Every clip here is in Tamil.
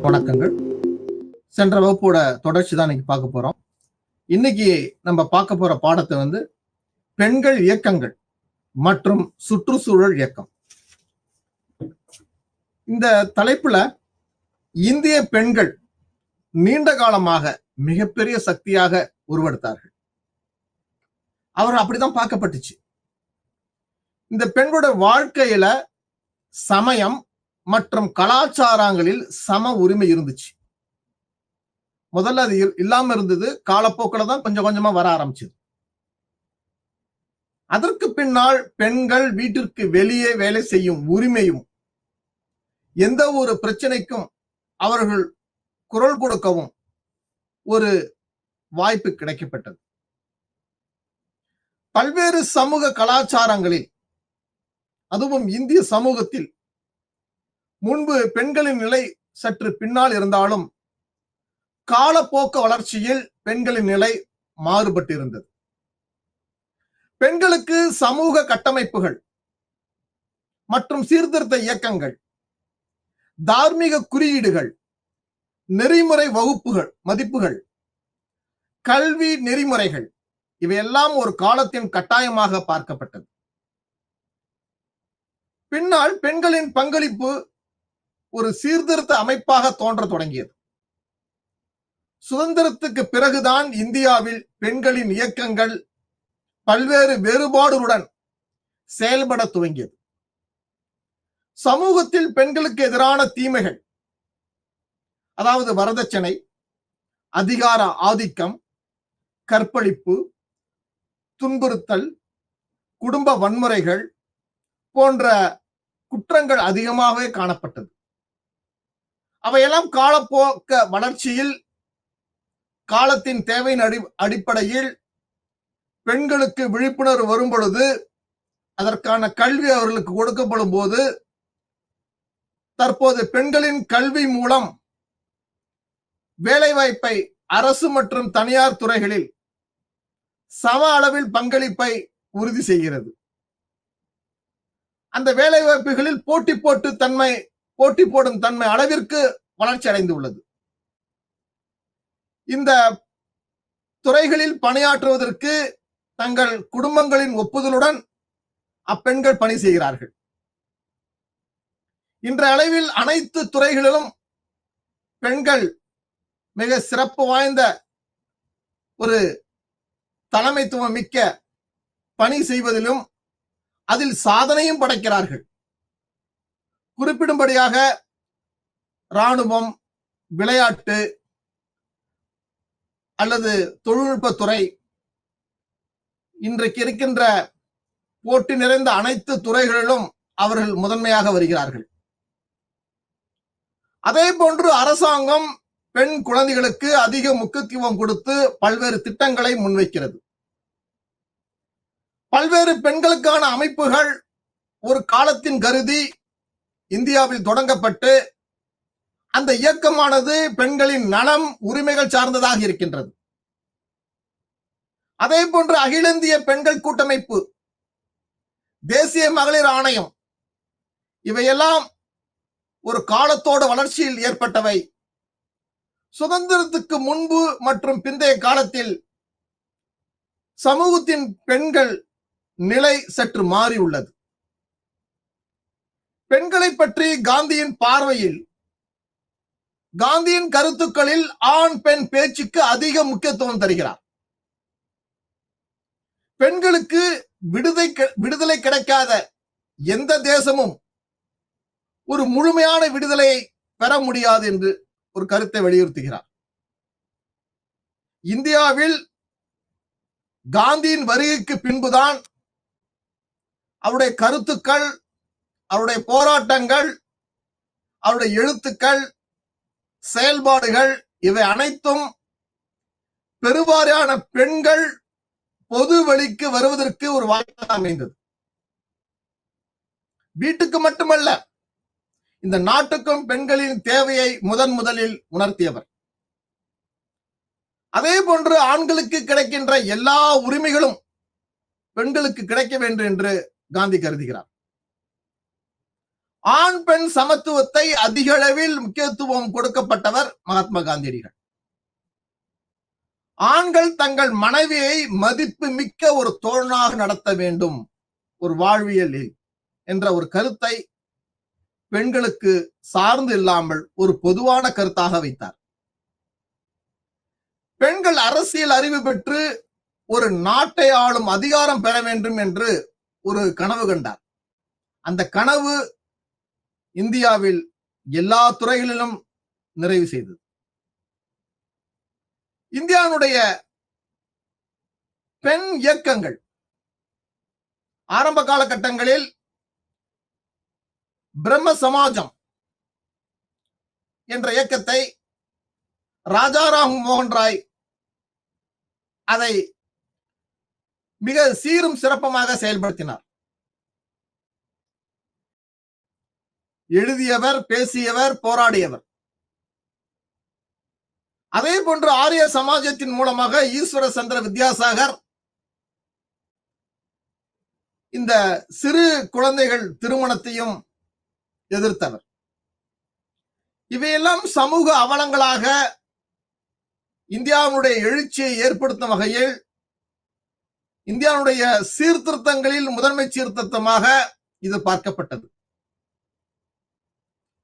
வணக்கங்கள். சென்ற வகுப்போட தொடர்ச்சி தான் இன்னைக்கு பார்க்க போறோம். இன்னைக்கு நம்ம பார்க்க போற பாடத்தை பெண்கள் இயக்கங்கள் மற்றும் சுற்றுச்சூழல் இயக்கம். இந்த தலைப்புல இந்திய பெண்கள் நீண்ட காலமாக மிகப்பெரிய சக்தியாக உருவெடுத்தார்கள். அவர் அப்படிதான் பார்க்கப்பட்டுச்சு. இந்த பெண்களோட வாழ்க்கையில சமயம் மற்றும் கலாச்சாரங்களில் சம உரிமை இருந்துச்சு. முதல்ல அது இல்லாம இருந்தது. காலப்போக்கில் தான் கொஞ்சம் கொஞ்சமா வர ஆரம்பிச்சது. அதற்கு பின்னால் பெண்கள் வீட்டிற்கு வெளியே வேலை செய்யும் உரிமையும், எந்த ஒரு பிரச்சனைக்கும் அவர்கள் குரல் கொடுக்கவும் ஒரு வாய்ப்பு கிடைக்கப்பட்டது. பல்வேறு சமூக கலாச்சாரங்களில், அதுவும் இந்திய சமூகத்தில் முன்பு பெண்களின் நிலை சற்று பின்னால் இருந்தாலும் காலப்போக்க வளர்ச்சியில் பெண்களின் நிலை மாறுபட்டிருந்தது. பெண்களுக்கு சமூக கட்டமைப்புகள் மற்றும் சீர்திருத்த இயக்கங்கள், தார்மீக குறியீடுகள், நெறிமுறை வகுப்புகள், மதிப்புகள், கல்வி நெறிமுறைகள் இவையெல்லாம் ஒரு காலத்தின் கட்டாயமாக பார்க்கப்பட்டது. பின்னால் பெண்களின் பங்களிப்பு ஒரு சீர்திருத்த அமைப்பாக தோன்ற தொடங்கியது. சுதந்திரத்துக்கு பிறகுதான் இந்தியாவில் பெண்களின் இயக்கங்கள் பல்வேறு வேறுபாடுகளுடன் செயல்பட துவங்கியது. சமூகத்தில் பெண்களுக்கு எதிரான தீமைகள், அதாவது வரதட்சணை, அதிகார ஆதிக்கம், கற்பழிப்பு, துன்புறுத்தல், குடும்ப வன்முறைகள் போன்ற குற்றங்கள் அதிகமாகவே காணப்பட்டது. அவையெல்லாம் காலப்போக்க வளர்ச்சியில் காலத்தின் தேவையின் அடிப்படையில் பெண்களுக்கு விழிப்புணர்வு வரும் பொழுது, அதற்கான கல்வி அவர்களுக்கு கொடுக்கப்படும் போது, தற்போது பெண்களின் கல்வி மூலம் வேலைவாய்ப்பை அரசு மற்றும் தனியார் துறைகளில் சம அளவில் பங்களிப்பை உறுதி செய்கிறது. அந்த வேலைவாய்ப்புகளில் போட்டி போடும் தன்மை அளவிற்கு வளர்ச்சி அடைந்துள்ளது. இந்த துறைகளில் பணியாற்றுவதற்கு தங்கள் குடும்பங்களின் ஒப்புதலுடன் அப்பெண்கள் பணி செய்கிறார்கள். இன்றைய அளவில் அனைத்து துறைகளிலும் பெண்கள் மிக சிறப்பு வாய்ந்த ஒரு தலைமைத்துவம் மிக்க பணி செய்வதிலும் அதில் சாதனையும் படைக்கிறார்கள். குறிப்பிடும்படியாக இராணுவம், விளையாட்டு அல்லது தொழில்நுட்பத்துறை, இன்றைக்கு இருக்கின்ற போட்டி நிறைந்த அனைத்து துறைகளிலும் அவர்கள் முதன்மையாக வருகிறார்கள். அதே போன்று அரசாங்கம் பெண் குழந்தைகளுக்கு அதிக முக்கியத்துவம் கொடுத்து பல்வேறு திட்டங்களை முன்வைக்கிறது. பல்வேறு பெண்களுக்கான அமைப்புகள் ஒரு காலத்தின் கருதி இந்தியாவில் தொடங்கப்பட்டு அந்த இயக்கமானது பெண்களின் நலம், உரிமைகள் சார்ந்ததாக இருக்கின்றது. அதே போன்று அகில இந்திய பெண்கள் கூட்டமைப்பு, தேசிய மகளிர் ஆணையம் இவையெல்லாம் ஒரு காலத்தோட வளர்ச்சியில் ஏற்பட்டவை. சுதந்திரத்துக்கு முன்பு மற்றும் பிந்தைய காலத்தில் சமூகத்தின் பெண்கள் நிலை சற்று மாறி உள்ளது. பெண்களை பற்றி காந்தியின் பார்வையில், காந்தியின் கருத்துக்களில் ஆண் பெண் பேச்சுக்கு அதிக முக்கியத்துவம் தருகிறார். பெண்களுக்கு விடுதலை கிடைக்காத எந்த தேசமும் ஒரு முழுமையான விடுதலையை பெற முடியாது என்று ஒரு கருத்தை வலியுறுத்துகிறார். இந்தியாவில் காந்தியின் வருகைக்கு பின்புதான் அவருடைய கருத்துக்கள், அவருடைய போராட்டங்கள், அவருடைய எழுத்துக்கள், செயல்பாடுகள் இவை அனைத்தும் பெருவாரியான பெண்கள் பொது வழிக்கு வருவதற்கு ஒரு வாய்ப்பாக அமைந்தது. வீட்டுக்கு மட்டுமல்ல, இந்த நாட்டுக்கும் பெண்களின் தேவையை முதலில் உணர்த்தியவர். அதே போன்று ஆண்களுக்கு கிடைக்கின்ற எல்லா உரிமைகளும் பெண்களுக்கு கிடைக்க வேண்டும் என்று காந்தி கருதுகிறார். ஆண் பெண் சமத்துவத்தை அதிக அளவில் முக்கியத்துவம் கொடுக்கப்பட்டவர் மகாத்மா காந்தியடிகள். ஆண்கள் தங்கள் மனைவியை மதிப்பு மிக்க ஒரு தோழனாக நடத்த வேண்டும் ஒரு வாழ்வியலில் என்ற ஒரு கருத்தை பெண்களுக்கு சார்ந்து இல்லாமல் ஒரு பொதுவான கருத்தாக வைத்தார். பெண்கள் அரசியல் அறிவு பெற்று ஒரு நாட்டை ஆளும் அதிகாரம் பெற வேண்டும் என்று ஒரு கனவு கண்டார். அந்த கனவு இந்தியாவில் எல்லா துறைகளிலும் நிறைவு செய்தது. இந்தியாவுடைய பெண் இயக்கங்கள் ஆரம்ப காலகட்டங்களில் பிரம்ம சமாஜம் என்ற இயக்கத்தை ராஜாராம் மோகன் ராய் அதை மிக சீரும் சிறப்புமாக செயல்படுத்தினார். எழுதியவர், பேசியவர், போராடியவர். அதே போன்று ஆரிய சமாஜத்தின் மூலமாக ஈஸ்வர சந்திர வித்யாசாகர் இந்த சிறு குழந்தைகள் திருமணத்தையும் எதிர்த்தவர். இவையெல்லாம் சமூக அவலங்களாக இந்தியாவுடைய எழுச்சியை ஏற்படுத்தும் வகையில் இந்தியாவுடைய சீர்திருத்தங்களில் முதன்மை சீர்திருத்தமாக இது பார்க்கப்பட்டது.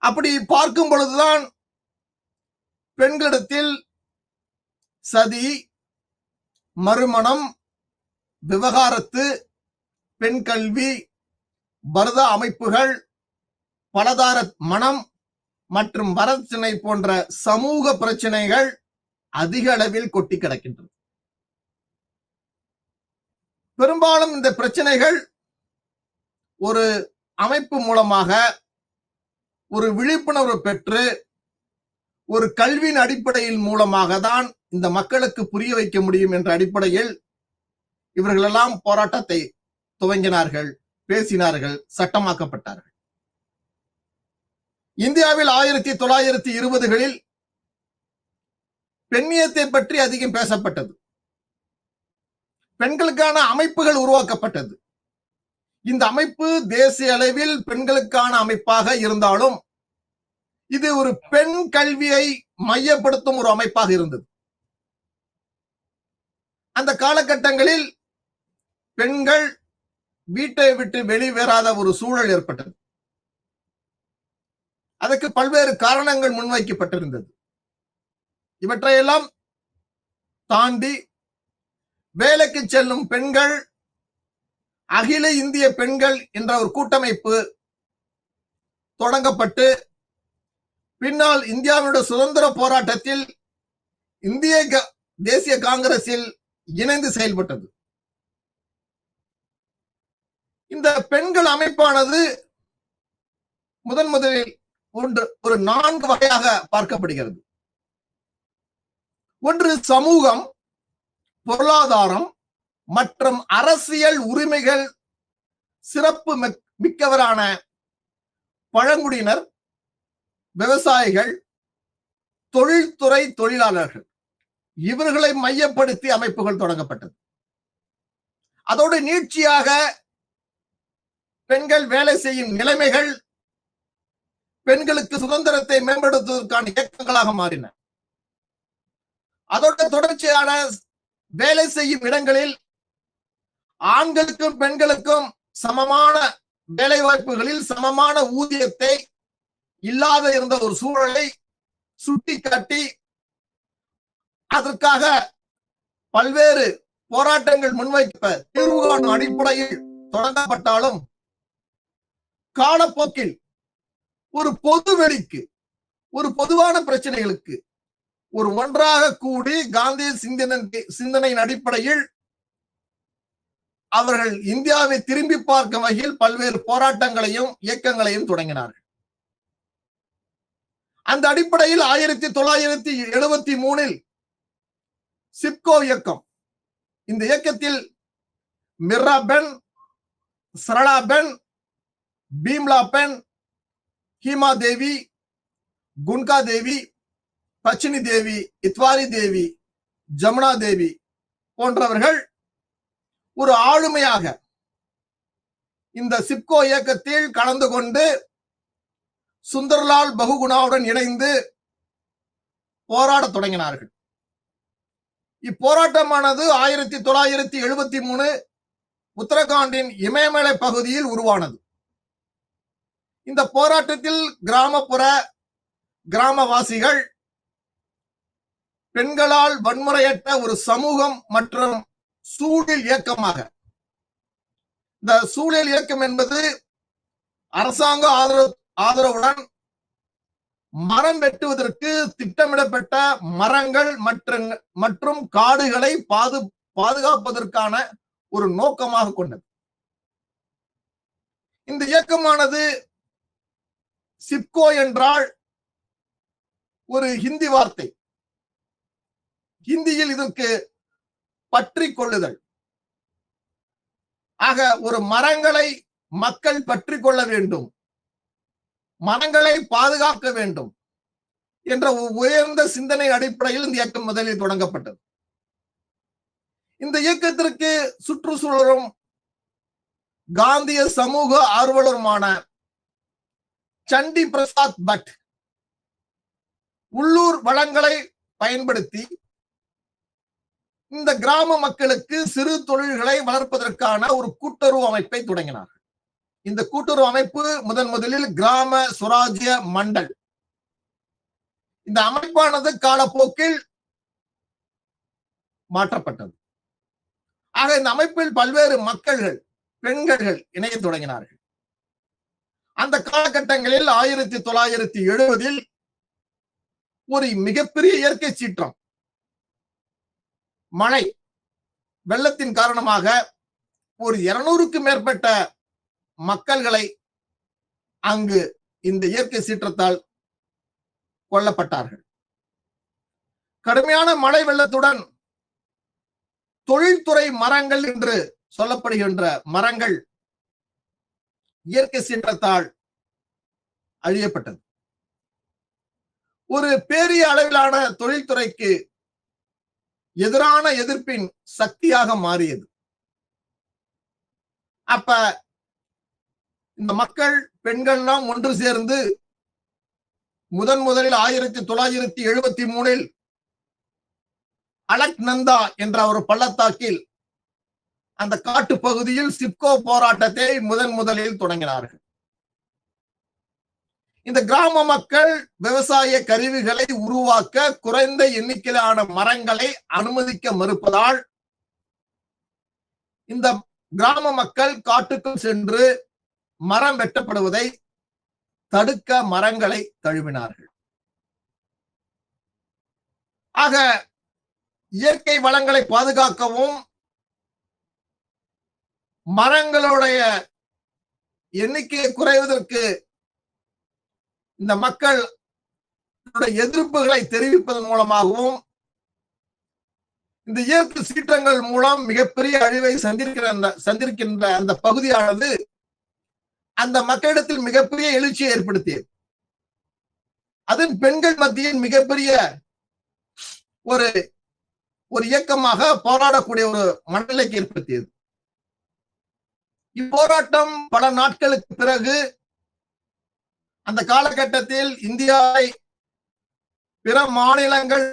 அப்படி பார்க்கும் பொழுதுதான் பெண்களிடத்தில் சதி, மறுமணம், விவகாரத்து, பெண் கல்வி, பரதா அமைப்புகள், பலதார மனம் மற்றும் வரதட்சணை போன்ற சமூக பிரச்சனைகள் அதிக அளவில் கொட்டி கிடக்கின்றது. பெரும்பாலும் இந்த பிரச்சனைகள் ஒரு அமைப்பு மூலமாக ஒரு விழிப்புணர்வு பெற்று ஒரு கல்வியின் அடிப்படையில் மூலமாக தான் இந்த மக்களுக்கு புரிய வைக்க முடியும் என்ற அடிப்படையில் இவர்களெல்லாம் போராட்டத்தை துவங்கினார்கள், பேசினார்கள், சட்டமாக்கப்பட்டார்கள். இந்தியாவில் 1920களில் பெண்ணியத்தை பற்றி அதிகம் பேசப்பட்டது. பெண்களுக்கான அமைப்புகள் உருவாக்கப்பட்டது. இந்த அமைப்பு தேசிய அளவில் பெண்களுக்கான அமைப்பாக இருந்தாலும் இது ஒரு பெண் கல்வியை மையப்படுத்தும் ஒரு அமைப்பாக இருந்தது. அந்த காலகட்டங்களில் பெண்கள் வீட்டை விட்டு வெளியேறாத ஒரு சூழல் ஏற்பட்டது. அதற்கு பல்வேறு காரணங்கள் முன்வைக்கப்பட்டிருந்தது. இவற்றையெல்லாம் தாண்டி வேலைக்கு செல்லும் பெண்கள், அகில இந்திய பெண்கள் என்ற ஒரு கூட்டமைப்பு தொடங்கப்பட்டு பின்னால் இந்தியாவுடைய சுதந்திர போராட்டத்தில் இந்திய தேசிய காங்கிரஸில் இணைந்து செயல்பட்டது. இந்த பெண்கள் அமைப்பானது முதலில் ஒரு 4 வகையாக பார்க்கப்படுகிறது. ஒன்று சமூகம், பொருளாதாரம் மற்றும் அரசியல் உரிமைகள் சிறப்பு மிக்கவரான பழங்குடியினர், விவசாயிகள், தொழில்துறை தொழிலாளர்கள், இவர்களை மையப்படுத்தி அமைப்புகள் தொடங்கப்பட்டது. அதோடு நீட்சியாக பெண்கள் வேலை செய்யும் நிலைமைகள் பெண்களுக்கு சுதந்திரத்தை மேம்படுத்துவதற்கான இயக்கங்களாக மாறின. அதோட தொடர்ச்சியான வேலை செய்யும் இடங்களில் ஆண்களுக்கும் பெண்களுக்கும் சமமான வேலை வாய்ப்புகளில் சமமான ஊதியத்தை இல்லாத இருந்த ஒரு சூழலை சுட்டிக்காட்டி அதற்காக பல்வேறு போராட்டங்கள் முன்வைக்க தீர்வு காணும் அடிப்படையில் தொடங்கப்பட்டாலும் காலப்போக்கில் ஒரு பொது வெளிக்கு, ஒரு பொதுவான பிரச்சனைகளுக்கு ஒரு ஒன்றாக கூடி காந்திய சிந்தனையின் அடிப்படையில் அவர்கள் இந்தியாவை திரும்பி பார்க்கும் வகையில் பல்வேறு போராட்டங்களையும் இயக்கங்களையும் தொடங்கினார்கள். அந்த அடிப்படையில் 1973 சிப்கோ இயக்கம், இந்த இயக்கத்தில் மிர்ரா பென், சரளா பென், பீம்லா பென், ஹீமா தேவி, குன்கா தேவி, பச்சினி தேவி, இத்வாரி தேவி, ஜமுனா தேவி போன்றவர்கள் ஒரு ஆளுமையாக இந்த சிப்கோ இயக்கத்தில் கலந்து கொண்டு சுந்தர்லால் பகுகுணாவுடன் இணைந்து போராடத் தொடங்கினார்கள். இப்போராட்டமானது 1973 உத்தரகாண்டின் இமயமலை பகுதியில் உருவானது. இந்த போராட்டத்தில் கிராமவாசிகள் பெண்களால் வன்முறையற்ற ஒரு சமூகம் மற்றும் சூழல் இயக்கமாக, இந்த சூழல் இயக்கம் என்பது அரசாங்க ஆதரவுடன் மரம் வெட்டுவதற்கு திட்டமிடப்பட்ட மரங்கள் மற்றும் காடுகளை பாதுகாப்பதற்கான ஒரு நோக்கமாக கொண்டது. இந்த இயக்கமானது சிப்கோ என்றால் ஒரு ஹிந்தி வார்த்தை. ஹிந்தியில் இதற்கு பற்றி கொள்ளுதல். ஆக ஒரு மரங்களை மக்கள் பற்றி கொள்ள வேண்டும், மரங்களை பாதுகாக்க வேண்டும் என்ற உயர்ந்த சிந்தனை அடிப்படையில் இந்த இயக்கம் முதலில் தொடங்கப்பட்டது. இந்த இயக்கத்திற்கு சுற்றுச்சூழலும் காந்திய சமூக ஆர்வலருமான சண்டி பிரசாத் பட் உள்ளூர் வளங்களை பயன்படுத்தி இந்த கிராம மக்களுக்கு சிறு தொழில்களை வளர்ப்பதற்கான ஒரு கூட்டுறவு அமைப்பை தொடங்கினார்கள். இந்த கூட்டுறவு அமைப்பு முதலில் கிராம சுராஜ்ய மண்டல். இந்த அமைப்பானது காலப்போக்கில் மாற்றப்பட்டது. ஆக இந்த அமைப்பில் பல்வேறு பெண்கள் இணைய தொடங்கினார்கள். அந்த காலகட்டங்களில் 1970 ஒரு மிகப்பெரிய இயற்கை சீற்றம், மழை வெள்ளத்தின் காரணமாக ஒரு 200க்கும் மேற்பட்ட மக்களை அங்கு இந்த இயற்கை சீற்றத்தால் கொல்லப்பட்டார்கள். கடுமையான மழை வெள்ளத்துடன் தொழில்துறை மரங்கள் என்று சொல்லப்படுகின்ற மரங்கள் இயற்கை சீற்றத்தால் அழியப்பட்டது. ஒரு பெரிய அளவிலான தொழில்துறைக்கு எதிரான எதிர்ப்பின் சக்தியாக மாறியது. அப்ப இந்த மக்கள் பெண்கள்லாம் ஒன்று சேர்ந்து முதலில் 1973 அலக்நந்தா என்ற ஒரு பள்ளத்தாக்கில் அந்த காட்டு பகுதியில் சிப்கோ போராட்டத்தை முதலில் தொடங்கினார்கள். இந்த கிராம மக்கள் விவசாய கருவிகளை உருவாக்க குறைந்த எண்ணிக்கையிலான மரங்களை அனுமதிக்க மறுப்பதால் இந்த கிராம மக்கள் காட்டுக்குள் சென்று மரம் வெட்டப்படுவதை தடுக்க மரங்களை தழுவினார்கள். ஆக இயற்கை வளங்களை பாதுகாக்கவும் மரங்களுடைய எண்ணிக்கையை குறைவதற்கு இந்த மக்கள் எதிர்ப்புகளை தெரிவிப்பதன் மூலமாகவும் இந்த இயற்கை சீற்றங்கள் மூலம் மிகப்பெரிய அழிவை சந்திருக்கின்ற அந்த பகுதியானது அந்த மக்களிடத்தில் மிகப்பெரிய எழுச்சியை ஏற்படுத்தியது. அதன் பெண்கள் மத்தியில் மிகப்பெரிய ஒரு இயக்கமாக போராடக்கூடிய ஒரு மனநிலைக்கு ஏற்படுத்தியது. இப்போராட்டம் பல நாட்களுக்கு பிறகு அந்த காலகட்டத்தில் இந்தியாவை பிற மாநிலங்கள்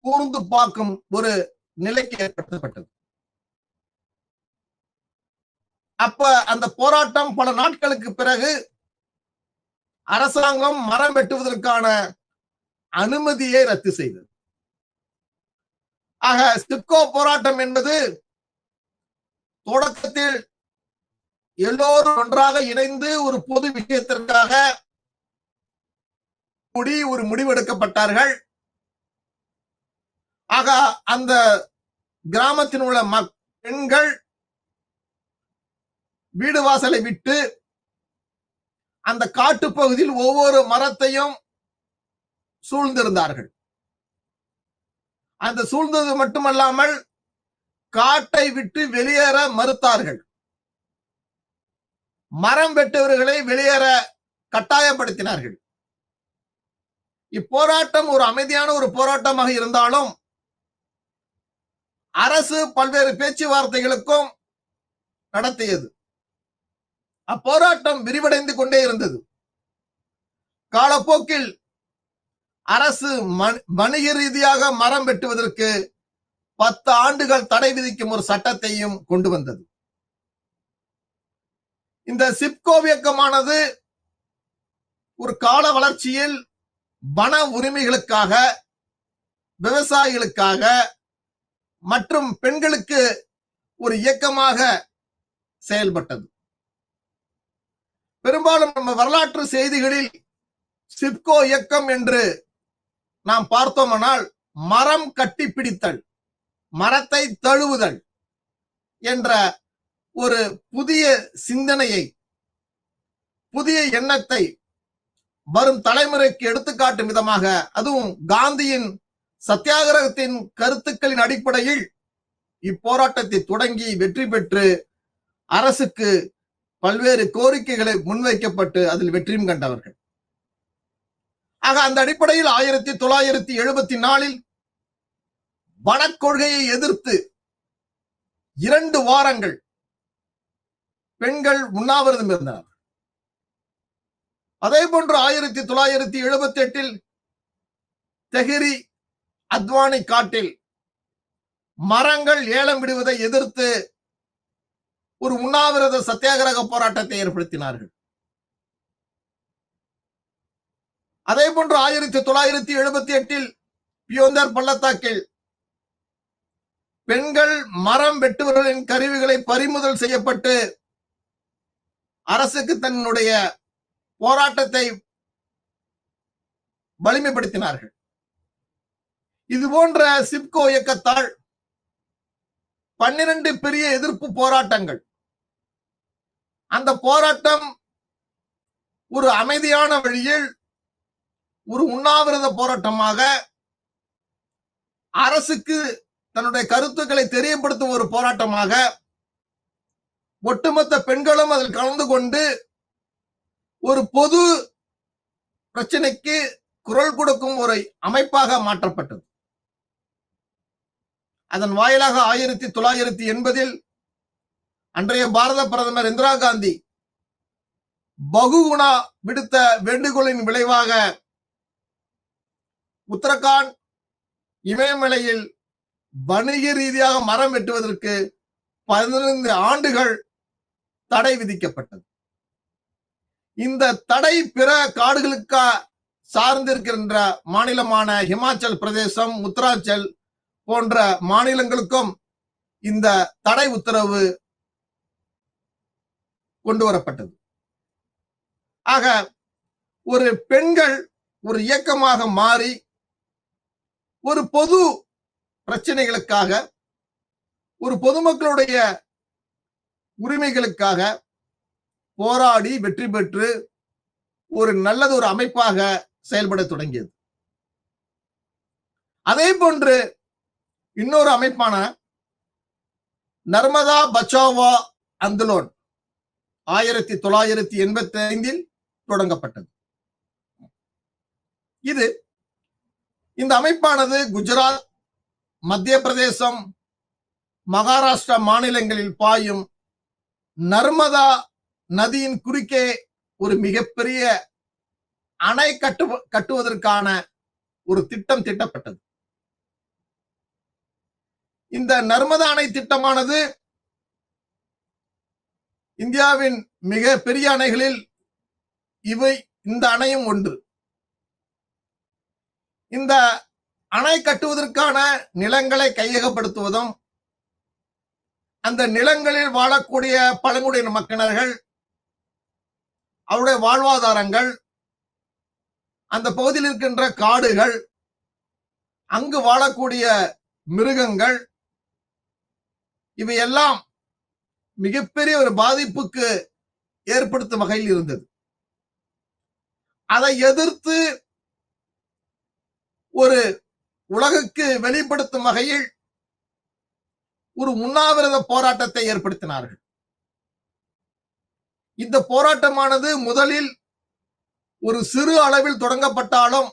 கூர்ந்து பார்க்கும் ஒரு நிலைக்கு ஏற்படுத்தப்பட்டது. அப்ப அந்த போராட்டம் பல நாட்களுக்கு பிறகு அரசாங்கம் மரம் வெட்டுவதற்கான அனுமதியை ரத்து செய்தது. ஆக சிப்கோ போராட்டம் என்பது தொடக்கத்தில் எல்லோரும் ஒன்றாக இணைந்து ஒரு பொது விஷயத்திற்காக ஒரு முடிவெடுக்கப்பட்டார்கள். ஆக அந்த கிராமத்தில் உள்ள பெண்கள் வீடு வாசலை விட்டு அந்த காட்டு பகுதியில் ஒவ்வொரு மரத்தையும் சூழ்ந்திருந்தார்கள். அந்த சூழ்ந்தது மட்டுமல்லாமல் காட்டை விட்டு வெளியேற மறுத்தார்கள். மரம் வெட்டுவர்களை வெளியேற கட்டாயப்படுத்தினார்கள். இப்போராட்டம் ஒரு அமைதியான ஒரு போராட்டமாக இருந்தாலும் அரசு பல்வேறு பேச்சுவார்த்தைகளுக்கும் நடத்தியது. அப்போராட்டம் விரிவடைந்து கொண்டே இருந்தது. காலப்போக்கில் அரசு வணிக ரீதியாக மரம் வெட்டுவதற்கு 10 ஆண்டுகள் தடை விதிக்கும் ஒரு சட்டத்தையும் கொண்டு வந்தது. இந்த சிப்கோ இயக்கமானது ஒரு கால வளர்ச்சியில் வன உரிமைகளுக்காக, விவசாயிகளுக்காக மற்றும் பெண்களுக்கு ஒரு இயக்கமாக செயல்பட்டது. பெரும்பாலும் நம்ம வரலாற்று செய்திகளில் சிப்கோ இயக்கம் என்று நாம் பார்த்தோமானால் மரம் கட்டி பிடித்தல், மரத்தை தழுவுதல் என்ற ஒரு புதிய சிந்தனையை, புதிய எண்ணத்தை வரும் தலைமுறைக்கு எடுத்துக்காட்டும் விதமாக, அதுவும் காந்தியின் சத்தியாகிரகத்தின் கருத்துக்களின் அடிப்படையில் இப்போராட்டத்தை தொடங்கி வெற்றி பெற்று அரசுக்கு பல்வேறு கோரிக்கைகளை முன்வைக்கப்பட்டு அதில் வெற்றியும் கண்டவர்கள். ஆக அந்த அடிப்படையில் 1974 வனக்கொள்கையை எதிர்த்து 2 வாரங்கள் பெண்கள் உண்ணாவிரதம் இருந்தனர். அதே போன்று 1978 தெஹ்ரி அத்வானி காட்டில் மரங்கள் ஏலம் விடுவதை எதிர்த்து ஒரு உண்ணாவிரத சத்தியாகிரக போராட்டத்தை ஏற்படுத்தினார்கள். அதே போன்று 1978 பியோந்தர் பள்ளத்தாக்கில் பெண்கள் மரம் வெட்டுவர்களின் கருவிகளை பறிமுதல் செய்யப்பட்டு அரசுக்கு தன்னுடைய போராட்டத்தை வலிமைப்படுத்தினார்கள். இது போன்ற சிப்கோ இயக்கத்தால் 12 பெரிய எதிர்ப்பு போராட்டங்கள், அந்த போராட்டம் ஒரு அமைதியான வழியில் ஒரு உண்ணாவிரத போராட்டமாக, அரசுக்கு தன்னுடைய கருத்துக்களை தெரியப்படுத்தும் ஒரு போராட்டமாக, ஒட்டுமொத்த பெண்களும் அதில் கலந்து கொண்டு ஒரு பொது பிரச்சனைக்கு குரல் கொடுக்கும் ஒரு அமைப்பாக மாற்றப்பட்டது. அதன் வாயிலாக 1980 அன்றைய பாரத பிரதமர் இந்திரா காந்தி பகுகுணா விடுத்த வேண்டுகோளின் விளைவாக உத்தரகாண்ட் இமயமலையில் வணிக ரீதியாக மரம் வெட்டுவதற்கு 15 ஆண்டுகள் தடை விதிக்கப்பட்டது. இந்த தடை பிற காடுகளுக்கு சார்ந்திருக்கின்ற மாநிலமான ஹிமாச்சல் பிரதேசம், உத்தராச்சல் போன்ற மாநிலங்களுக்கும் இந்த தடை உத்தரவு கொண்டு வரப்பட்டது. ஆக ஒரு பெண்கள் ஒரு இயக்கமாக மாறி ஒரு பொது பிரச்சனைகளுக்காக, ஒரு பொதுமக்களுடைய உரிமைகளுக்காக போராடி வெற்றி பெற்று ஒரு நல்லது ஒரு அமைப்பாக செயல்பட தொடங்கியது. அதே போன்று இன்னொரு அமைப்பான நர்மதா பச்சாவோ ஆந்தோலன் 1985 தொடங்கப்பட்டது. இந்த அமைப்பானது குஜராத், மத்திய பிரதேசம், மகாராஷ்டிரா மாநிலங்களில் பாயும் நர்மதா நதியின் குறுக்கே ஒரு மிகப்பெரிய அணை கட்டுவதற்கான ஒரு திட்டம் தீட்டப்பட்டது. இந்த நர்மதா அணை திட்டமானது இந்தியாவின் மிக பெரிய அணைகளில் இந்த அணையும் ஒன்று. இந்த அணை கட்டுவதற்கான நிலங்களை கையகப்படுத்துவதும், அந்த நிலங்களில் வாழக்கூடிய பழங்குடியின மக்களினர்கள், அவருடைய வாழ்வாதாரங்கள், அந்த பகுதியில் இருக்கின்ற காடுகள், அங்கு வாழக்கூடிய மிருகங்கள், இவையெல்லாம் மிகப்பெரிய ஒரு பாதிப்புக்கு ஏற்படுத்தும் வகையில் இருந்தது. அதை எதிர்த்து ஒரு உலகுக்கு வெளிப்படுத்தும் வகையில் ஒரு உண்ணாவிரத போராட்டத்தை ஏற்படுத்தினார்கள். இந்த போராட்டமானது முதலில் ஒரு சிறு அளவில் தொடங்கப்பட்டாலும்,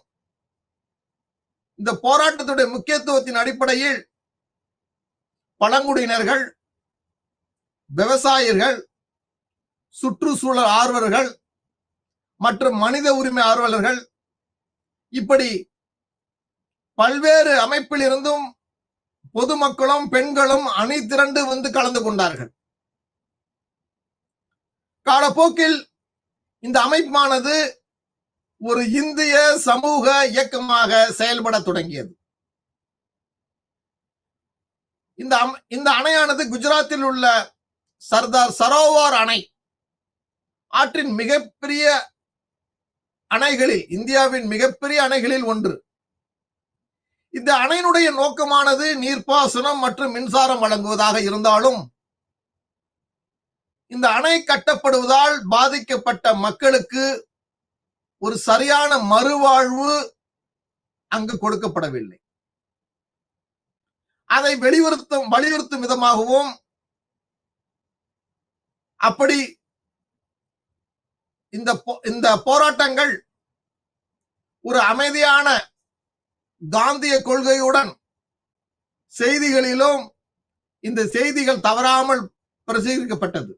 இந்த போராட்டத்துடைய முக்கியத்துவத்தின் அடிப்படையில் பழங்குடியினர்கள், விவசாயிகள், சுற்றுச்சூழல் ஆர்வலர்கள், மற்றும் மனித உரிமை ஆர்வலர்கள் இப்படி பல்வேறு அமைப்பில் இருந்தும் பொதுமக்களும் பெண்களும் அணி திரண்டு வந்து கலந்து கொண்டார்கள். காலப்போக்கில் இந்த அமைப்பானது ஒரு இந்திய சமூக இயக்கமாக செயல்பட தொடங்கியது. இந்த அணையானது குஜராத்தில் உள்ள சர்தார் சரோவர் அணை ஆற்றின் மிகப்பெரிய அணைகளில், இந்தியாவின் மிகப்பெரிய அணைகளில் ஒன்று. இந்த அணையினுடைய நோக்கமானது நீர்ப்பாசனம் மற்றும் மின்சாரம் வழங்குவதாக இருந்தாலும் இந்த அணை கட்டப்படுவதால் பாதிக்கப்பட்ட மக்களுக்கு ஒரு சரியான மறுவாழ்வு அங்கு கொடுக்கப்படவில்லை. அதை வலியுறுத்தும் விதமாகவும் அப்படி இந்த போராட்டங்கள் ஒரு அமைதியான காந்திய கொள்கையுடன் செய்திகளிலும் இந்த செய்திகள் தவறாமல் பிரசுரிக்கப்பட்டது.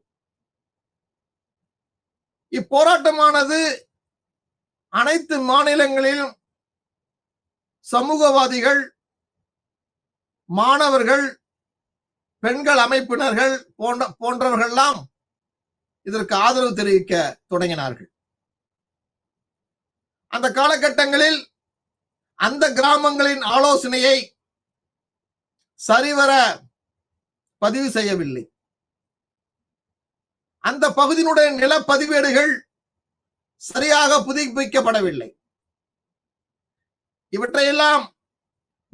இப்போராட்டமானது அனைத்து மாநிலங்களிலும் சமூகவாதிகள், மாணவர்கள், பெண்கள் அமைப்பினர்கள் போன்றவர்கள்லாம் இதற்கு ஆதரவு தெரிவிக்க தொடங்கினார்கள். அந்த காலகட்டங்களில் அந்த கிராமங்களின் ஆலோசனையை சரிவர பதிவு செய்யவில்லை. அந்த பகுதியினுடைய நிலப்பதிவேடுகள் சரியாக புதுப்பிக்கப்படவில்லை. இவற்றையெல்லாம்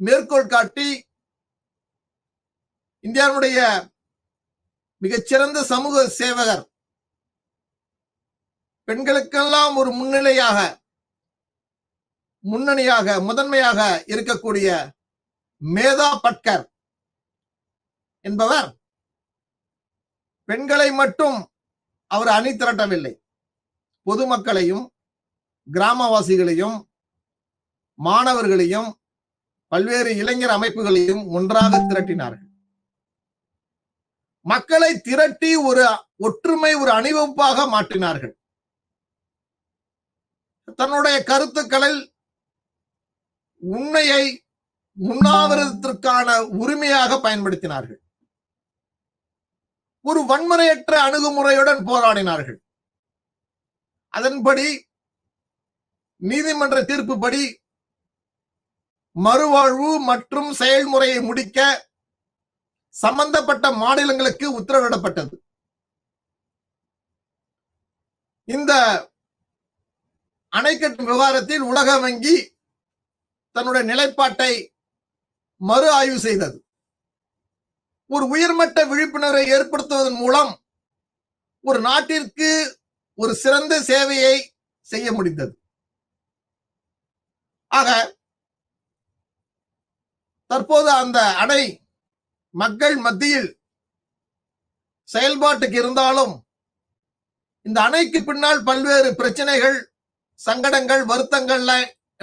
மேற்கோள் காட்டி இந்தியாவுடைய மிகச்சிறந்த சமூக சேவகர், பெண்களுக்கெல்லாம் ஒரு முதன்மையாக இருக்கக்கூடிய மேதா பட்கர் என்பவர் பெண்களை மட்டும் அவர் அணி திரட்டவில்லை, பொதுமக்களையும் கிராமவாசிகளையும் மாணவர்களையும் பல்வேறு இளைஞர் அமைப்புகளையும் ஒன்றாக திரட்டினார்கள். மக்களை திரட்டி ஒரு ஒற்றுமை, ஒரு அணிவகுப்பாக மாற்றினார்கள். தன்னுடைய கருத்துக்களில் உண்மையை உண்ணாவிரதத்திற்கான உரிமையாக பயன்படுத்தினார்கள். ஒரு வன்முறையற்ற அணுகுமுறையுடன் போராடினார்கள். அதன்படி நீதிமன்ற தீர்ப்புப்படி மறுவாழ்வு மற்றும் செயல்முறையை முடிக்க சம்பந்தப்பட்ட மாநிலங்களுக்கு உத்தரவிடப்பட்டது. இந்த அணை கட்டும் விவகாரத்தில் உலக வங்கி தன்னுடைய நிலைப்பாட்டை மறு ஆய்வு செய்தது. ஒரு உயர்மட்ட விழிப்புணர்வை ஏற்படுத்துவதன் மூலம் ஒரு நாட்டிற்கு ஒரு சிறந்த சேவையை செய்ய முடிந்தது. ஆக தற்போது அந்த அணை மக்கள் மத்தியில் செயல்பாட்டுக்கு இருந்தாலும் இந்த அணைக்கு பின்னால் பல்வேறு பிரச்சனைகள், சங்கடங்கள், வருத்தங்கள்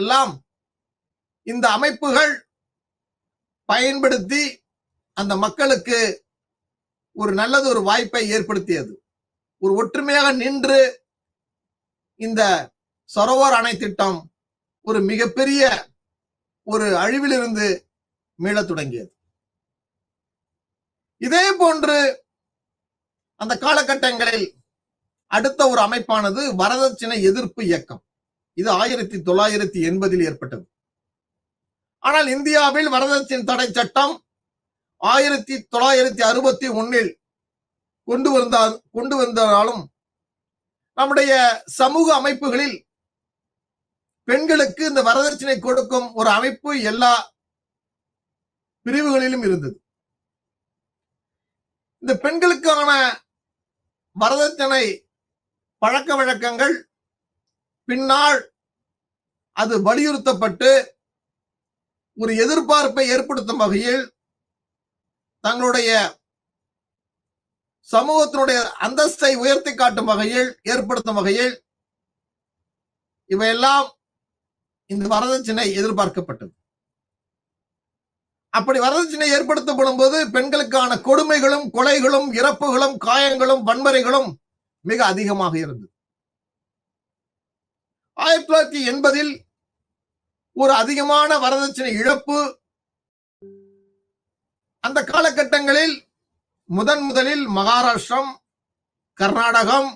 எல்லாம் இந்த அமைப்புகள் பயன்படுத்தி அந்த மக்களுக்கு ஒரு நல்லது ஒரு வாய்ப்பை ஏற்படுத்தியது. ஒரு ஒற்றுமையாக நின்று இந்த சரோவர் அணை திட்டம் ஒரு மிகப்பெரிய ஒரு அழிவிலிருந்து மீளத் தொடங்கியது. இதே போன்று அந்த காலகட்டங்களில் அடுத்த ஒரு அமைப்பானது வரதட்சணை எதிர்ப்பு இயக்கம். இது 1980 ஏற்பட்டது. ஆனால் இந்தியாவில் வரதட்சணை தடை சட்டம் 1961 கொண்டு வந்தாலும் நம்முடைய சமூக அமைப்புகளில் பெண்களுக்கு இந்த வரதட்சணை கொடுக்கும் ஒரு அமைப்பு எல்லா பிரிவுகளிலும் இருந்தது. இந்த பெண்களுக்கான வரதட்சணை பழக்க வழக்கங்கள் பின்னால் அது வலியுறுத்தப்பட்டு ஒரு எதிர்பார்ப்பை ஏற்படுத்தும் வகையில் தங்களுடைய சமூகத்தினுடைய அந்தஸ்தை உயர்த்தி காட்டும் வகையில் ஏற்படுத்தும் வகையில் இவையெல்லாம் இந்த வரதட்சணை எதிர்பார்க்கப்பட்டது. அப்படி வரதட்சணை ஏற்படுத்தப்படும் போது பெண்களுக்கான கொடுமைகளும், கொலைகளும், இறப்புகளும், காயங்களும், வன்முறைகளும் மிக அதிகமாக இருந்தது. 1980 ஒரு அதிகமான வரதட்சணை இழப்பு. அந்த காலகட்டங்களில் முதலில் மகாராஷ்டிரம், கர்நாடகம்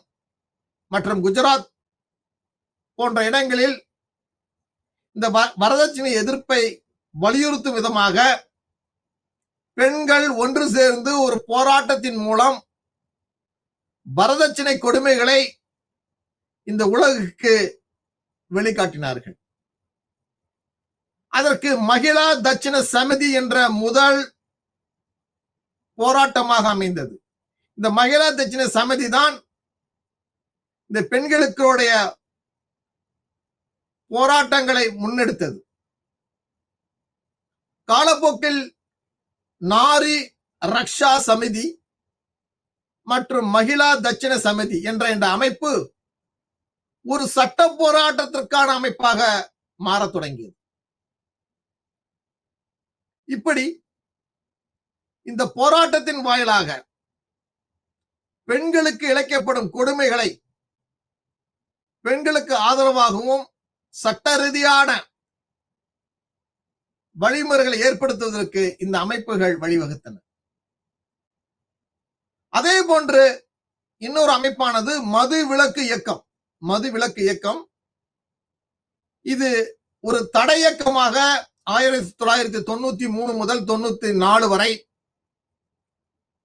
மற்றும் குஜராத் போன்ற இடங்களில் இந்த வரதட்சணை எதிர்ப்பை வலியுறுத்தும் விதமாக பெண்கள் ஒன்று சேர்ந்து ஒரு போராட்டத்தின் மூலம் வரதட்சணை கொடுமைகளை இந்த உலகுக்கு வெளிக்காட்டினார்கள். அதற்கு மகிழா தட்சிண சமிதி என்ற முதல் போராட்டமாக அமைந்தது. இந்த மகிழா தட்சிண சமிதி தான் இந்த பெண்களுடைய போராட்டங்களை முன்னெடுத்தது. காலப்போக்கில் நாரி ரக்ஷா சமிதி மற்றும் மகிழா தட்சிண சமிதி என்ற இந்த அமைப்பு ஒரு சட்ட போராட்டத்திற்கான அமைப்பாக மாறத் தொடங்கியது. இப்படி இந்த போராட்டத்தின் வாயிலாக பெண்களுக்கு இழைக்கப்படும் கொடுமைகளை பெண்களுக்கு ஆதரவாகவும் சட்ட ரீதியான வழிமுறைகளை ஏற்படுத்துவதற்கு இந்த அமைப்புகள் வழிவகுத்தன. அதே போன்று இன்னொரு அமைப்பானது மது விலக்கு இயக்கம். இது ஒரு தடை இயக்கமாக 1993 முதல் 94 வரை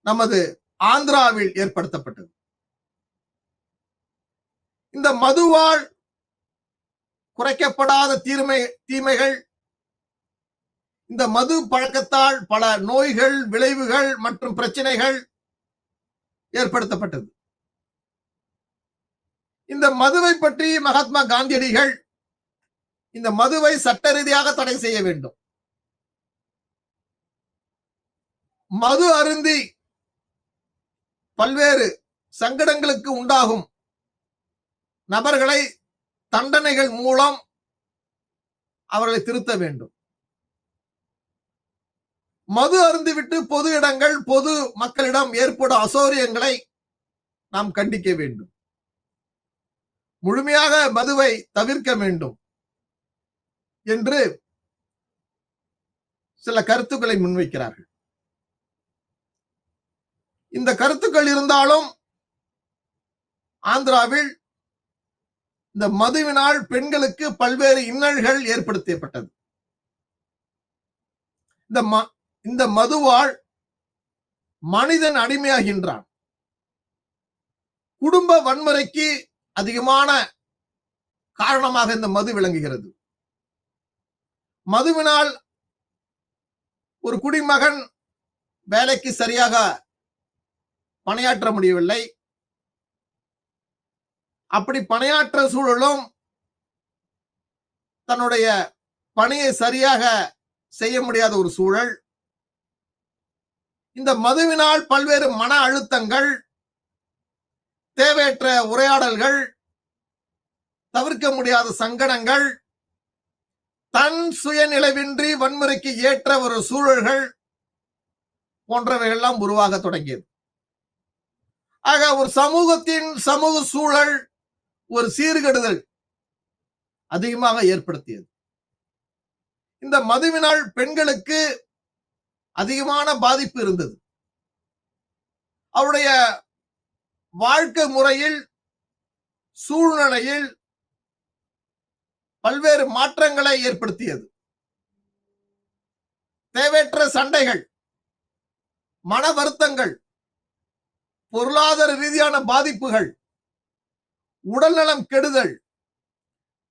நமது ஆந்திராவில் ஏற்படுத்தப்பட்டது. இந்த மதுவால் குறைக்கப்படாத தீமைகள், இந்த மது பழக்கத்தால் பல நோய்கள், விளைவுகள் மற்றும் பிரச்சனைகள் ஏற்படுத்தப்பட்டது. இந்த மதுவை பற்றி மகாத்மா காந்தியடிகள் இந்த மதுவை சட்ட ரீதியாக தடை செய்ய வேண்டும். மது அருந்தி பல்வேறு சங்கடங்களுக்கு உண்டாகும் நபர்களை தண்டனைகள் மூலம் அவர்களை திருத்த வேண்டும். மது அருந்திவிட்டு பொது இடங்கள், பொது மக்களிடம் ஏற்படும் அசௌகரியங்களை நாம் கண்டிக்க வேண்டும். முழுமையாக மதுவை தவிர்க்க வேண்டும் என்று சில கருத்துக்களை முன்வைக்கிறார்கள். இந்த கருத்துக்கள் இருந்தாலும் ஆந்திராவில் இந்த மதுவினால் பெண்களுக்கு பல்வேறு இன்னல்கள் ஏற்படுத்தப்பட்டது. இந்த மதுவால் மனிதன் அடிமையாகின்றான். குடும்ப வன்முறைக்கு அதிகமான காரணமாக இந்த மது விளங்குகிறது. மதுவினால் ஒரு குடிமகன் வேலைக்கு சரியாக பணியாற்ற முடியவில்லை. அப்படி பணியாற்ற சூழலும் தன்னுடைய பணியை சரியாக செய்ய முடியாத ஒரு சூழல். இந்த மதுவினால் பல்வேறு மன அழுத்தங்கள், தேவையற்ற உரையாடல்கள், தவிர்க்க முடியாத சங்கடங்கள், தன் சுயநிலைவின்றி வன்முறைக்கு ஏற்ற ஒரு சூழல்கள் போன்றவைகள் எல்லாம் உருவாக தொடங்கியது. ஆக ஒரு சமூகத்தின் சமூக சூழல் ஒரு சீர்கெடுதல் அதிகமாக ஏற்படுத்தியது. இந்த மதுவினால் பெண்களுக்கு அதிகமான பாதிப்பு இருந்தது. அவருடைய வாழ்க்கை முறையில், சூழ்நிலையில் பல்வேறு மாற்றங்களை ஏற்படுத்தியது. தேவையற்ற சண்டைகள், மன வருத்தங்கள், பொருளாதார ரீதியான பாதிப்புகள், உடல்நலம் கெடுதல்,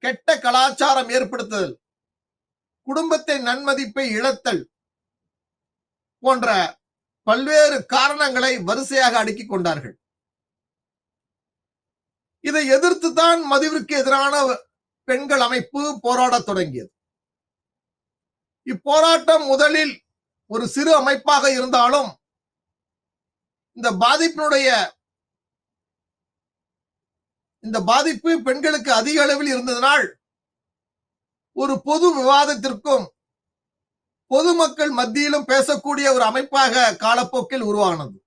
கெட்ட கலாச்சாரம் ஏற்படுத்துதல், குடும்பத்தின் நன்மதிப்பை இழத்தல் போன்ற பல்வேறு காரணங்களை வரிசையாக அடுக்கிக் கொண்டார்கள். இதை எதிர்த்துத்தான் மதுவிற்கு எதிரான பெண்கள் அமைப்பு போராடத் தொடங்கியது. இப்போராட்டம் முதலில் ஒரு சிறு அமைப்பாக இருந்தாலும் இந்த பாதிப்பு பெண்களுக்கு அதிக அளவில் இருந்ததனால் ஒரு பொது விவாதத்திற்கும் பொதுமக்கள் மத்தியிலும் பேசக்கூடிய ஒரு அமைப்பாக காலப்போக்கில் உருவானது.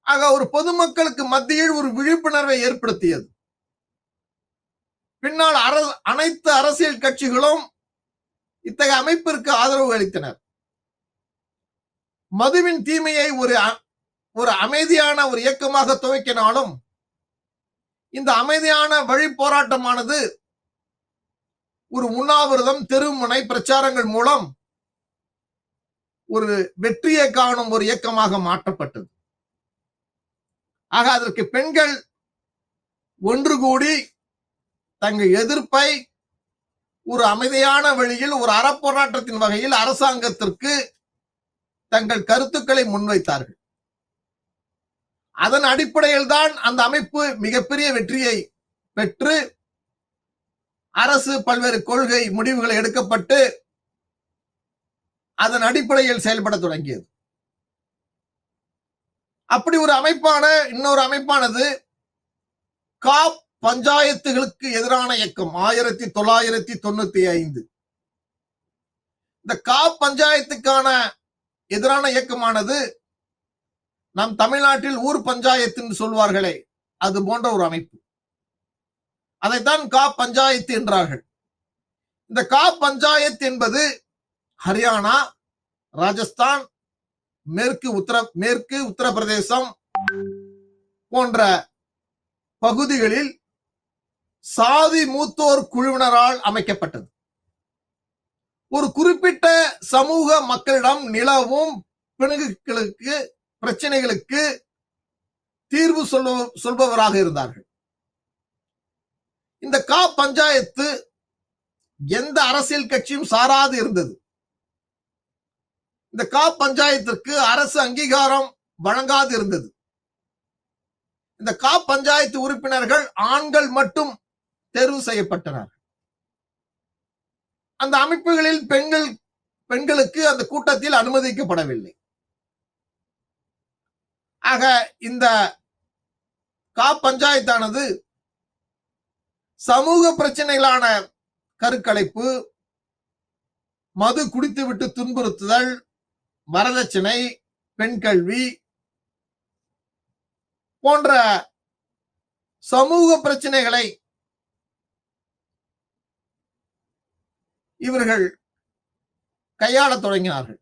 ஆக ஒரு பொதுமக்களுக்கு மத்தியில் ஒரு விழிப்புணர்வை ஏற்படுத்தியது. பின்னால் அனைத்து அரசியல் கட்சிகளும் இத்தகைய அமைப்பிற்கு ஆதரவு அளித்தனர். மதுவின் தீமையை ஒரு அமைதியான ஒரு இயக்கமாக துவக்கினாலும் இந்த அமைதியான வழி போராட்டமானது ஒரு உண்ணாவிரதம், தெருமுனை பிரச்சாரங்கள் மூலம் ஒரு வெற்றியை காணும் ஒரு இயக்கமாக மாற்றப்பட்டது. ஆக அதற்கு பெண்கள் ஒன்று கூடி தங்கள் எதிர்ப்பை ஒரு அமைதியான வழியில் ஒரு அறப்போராட்டத்தின் வகையில் அரசாங்கத்திற்கு தங்கள் கருத்துக்களை முன்வைத்தார்கள். அதன் அடிப்படையில் தான் அந்த அமைப்பு மிகப்பெரிய வெற்றியை பெற்று அரசு பல்வேறு கொள்கை முடிவுகளை எடுக்கப்பட்டு அதன் அடிப்படையில் செயல்பட தொடங்கியது. அப்படி ஒரு அமைப்பான இன்னொரு அமைப்பானது காப் பஞ்சாயத்துகளுக்கு எதிரான இயக்கம் 1995. இந்த காப் பஞ்சாயத்துக்கான எதிரான இயக்கமானது நம் தமிழ்நாட்டில் ஊர் பஞ்சாயத்து சொல்வார்களே, அது போன்ற ஒரு அமைப்பு. அதைத்தான் காப் பஞ்சாயத்து என்றார்கள். இந்த காப் பஞ்சாயத்து என்பது ஹரியானா, ராஜஸ்தான், மேற்கு உத்தரப்பிரதேசம் போன்ற பகுதிகளில் சாதி மூத்தோர் குழுவினரால் அமைக்கப்பட்டது. ஒரு குறிப்பிட்ட சமூக மக்களிடம் நிலவும் பிணக்குகளுக்கு, பிரச்சனைகளுக்கு தீர்வு சொல்பவராக இருந்தார்கள். இந்த காப் பஞ்சாயத்து எந்த அரசியல் கட்சியும் சாராது இருந்தது. இந்த காப் பஞ்சாயத்திற்கு அரசு அங்கீகாரம் வழங்காது இருந்தது. இந்த காப் பஞ்சாயத்து உறுப்பினர்கள் ஆண்கள் மட்டும் தேர்வு செய்யப்பட்டனர். அந்த அமைப்புகளில் பெண்களுக்கு அந்த கூட்டத்தில் அனுமதிக்கப்படவில்லை. ஆக இந்த காப் பஞ்சாயத்தானது சமூக பிரச்சனைகளான கருக்கலைப்பு, மது குடித்துவிட்டு துன்புறுத்துதல், வரதட்சணை, பெண் கல்வி போன்ற சமூக பிரச்சனைகளை இவர்கள் கையாள தொடங்கினார்கள்.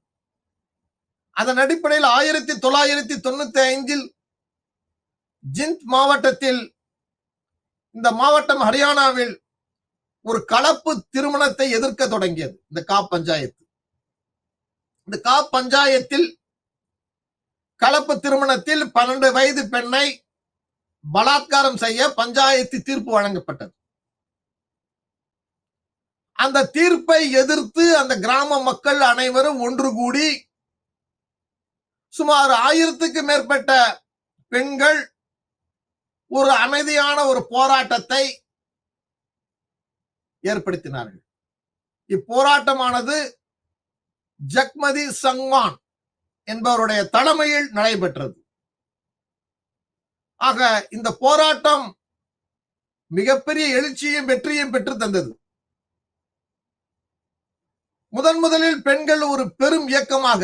அதன் அடிப்படையில் 1995 ஜிந்த் மாவட்டத்தில், இந்த மாவட்டம் ஹரியானாவில், ஒரு கலப்பு திருமணத்தை எதிர்க்க தொடங்கியது இந்த காப் பஞ்சாயத்து. இந்த காப் பஞ்சாயத்தில் கலப்பு திருமணத்தில் 12 வயது பெண்ணை பலாத்காரம் செய்ய பஞ்சாயத்து தீர்ப்பு வழங்கப்பட்டது. அந்த தீர்ப்பை எதிர்த்து அந்த கிராம மக்கள் அனைவரும் ஒன்று கூடி சுமார் 1000க்கு மேற்பட்ட பெண்கள் ஒரு அமைதியான ஒரு போராட்டத்தை ஏற்படுத்தினார்கள். இப்போராட்டமானது ஜக்மதி சங்வான் என்பவருடைய தலைமையில் நடைபெற்றது. ஆக இந்த போராட்டம் மிகப்பெரிய எழுச்சியும் வெற்றியும் பெற்று தந்தது. முதலில் பெண்கள் ஒரு பெரும் இயக்கமாக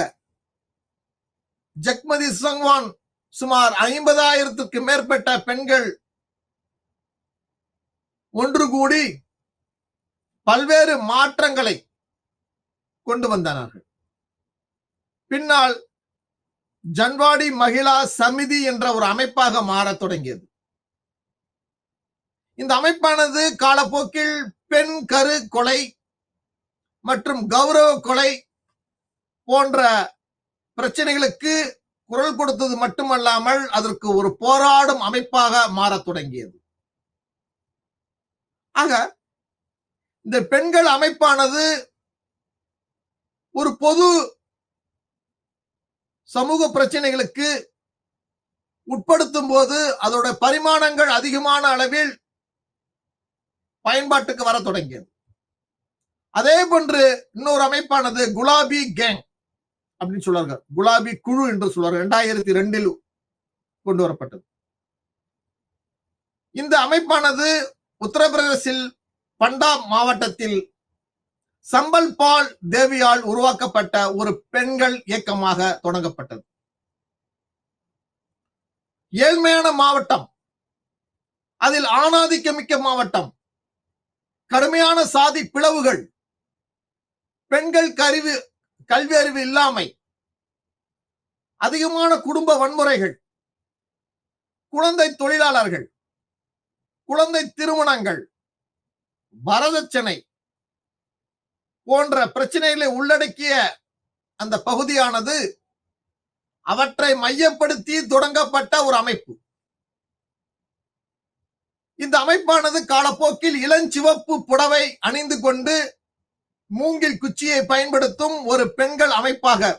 ஜக்மதி சங்வான் சுமார் 50,000க்கு மேற்பட்ட பெண்கள் ஒன்று கூடி பல்வேறு மாற்றங்களை கொண்டு வந்தனர். பின்னால் ஜன்வாடி மகிழா சமிதி என்ற ஒரு அமைப்பாக மாறத் தொடங்கியது. இந்த அமைப்பானது காலப்போக்கில் பெண் கரு கொலை மற்றும் கௌரவ கொலை போன்ற பிரச்சனைகளுக்கு குரல் கொடுத்தது மட்டுமல்லாமல் அதற்கு ஒரு போராடும் அமைப்பாக மாறத் தொடங்கியது. ஆக இந்த பெண்கள் அமைப்பானது ஒரு பொது சமூக பிரச்சனைகளுக்கு உட்படுத்தும் போது அதோட பரிமாணங்கள் அதிகமான அளவில் பயன்பாட்டுக்கு வர தொடங்கியது. அதே போன்று இன்னொரு அமைப்பானது குலாபி கேங் அப்படின்னு சொல்றாங்க, குலாபி குழு என்று சொல்றாங்க, 2002 கொண்டு வரப்பட்டது. இந்த அமைப்பானது உத்தரப்பிரதேசில் பண்டாப் மாவட்டத்தில் சம்பல்பால் தேவியால் உருவாக்கப்பட்ட ஒரு பெண்கள் இயக்கமாக தொடங்கப்பட்டது. ஏழ்மையான மாவட்டம், அதில் ஆணாதிக்கமிக்க மாவட்டம், கடுமையான சாதி பிளவுகள், பெண்கள் கல்வி அறிவு இல்லாமை, அதிகமான குடும்ப வன்முறைகள், குழந்தை தொழிலாளர்கள், குழந்தை திருமணங்கள், வரதட்சணை போன்ற பிரச்சனைகளை உள்ளடக்கிய அந்த பகுதியானது அவற்றை மையப்படுத்தி தொடங்கப்பட்ட ஒரு அமைப்பு. இந்த அமைப்பானது காலப்போக்கில் இளஞ்சிவப்பு புடவை அணிந்து கொண்டு மூங்கில் குச்சியை பயன்படுத்தும் ஒரு பெண்கள் அமைப்பாக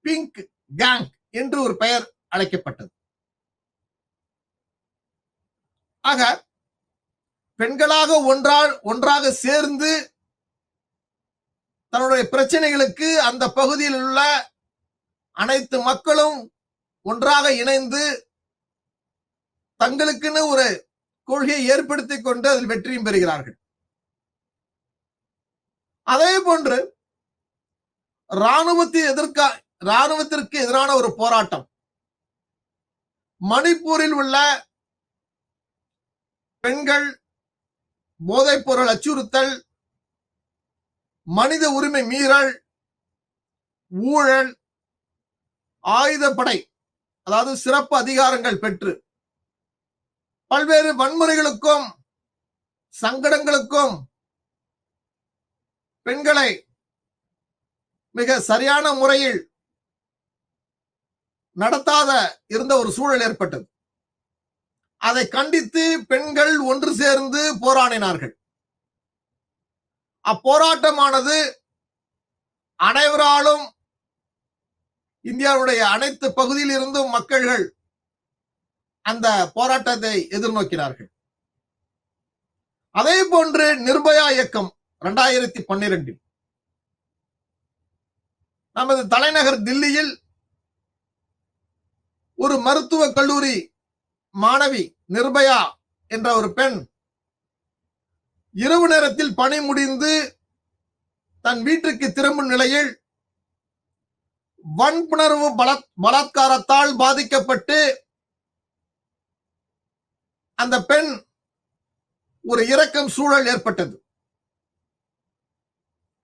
பிங்க் கேங் என்று ஒரு பெயர் அழைக்கப்பட்டது. ஆக பெண்களாக ஒன்றாக சேர்ந்து தன்னுடைய பிரச்சனைகளுக்கு அந்த பகுதியில் உள்ள அனைத்து மக்களும் ஒன்றாக இணைந்து தங்களுக்குன்னு ஒரு கொள்கையை ஏற்படுத்திக் கொண்டு அதில் வெற்றியும் பெறுகிறார்கள். அதே போன்று ராணுவத்திற்கு எதிரான ஒரு போராட்டம் மணிப்பூரில் உள்ள பெண்கள், போதைப் பொருள் அச்சுறுத்தல், மனித உரிமை மீறல், ஊழல், ஆயுதப்படை அதாவது சிறப்பு அதிகாரங்கள் பெற்று பல்வேறு வன்முறைகளுக்கும் சங்கடங்களுக்கும் பெண்களை மிக சரியான முறையில் நடத்தாத இருந்த ஒரு சூழல் ஏற்பட்டது. அதை கண்டித்து பெண்கள் ஒன்று சேர்ந்து போராடினார்கள். அப்போராட்டமானது அனைவராலும் இந்தியாவுடைய அனைத்து பகுதியில் இருந்தும் மக்கள்கள் அந்த போராட்டத்தை எதிர்நோக்கினார்கள். அதே போன்று நிர்பயா இயக்கம் 2012 நமது தலைநகர் தில்லியில் ஒரு மருத்துவக் கல்லூரி மாணவி நிர்பயா என்ற ஒரு பெண் இரவு நேரத்தில் பணி முடிந்து தன் வீட்டுக்கு திரும்பும் நிலையில் வன்புணர்வு பலாத்காரத்தால் பாதிக்கப்பட்டு அந்த பெண் ஒரு இறக்கும் சூழல் ஏற்பட்டது.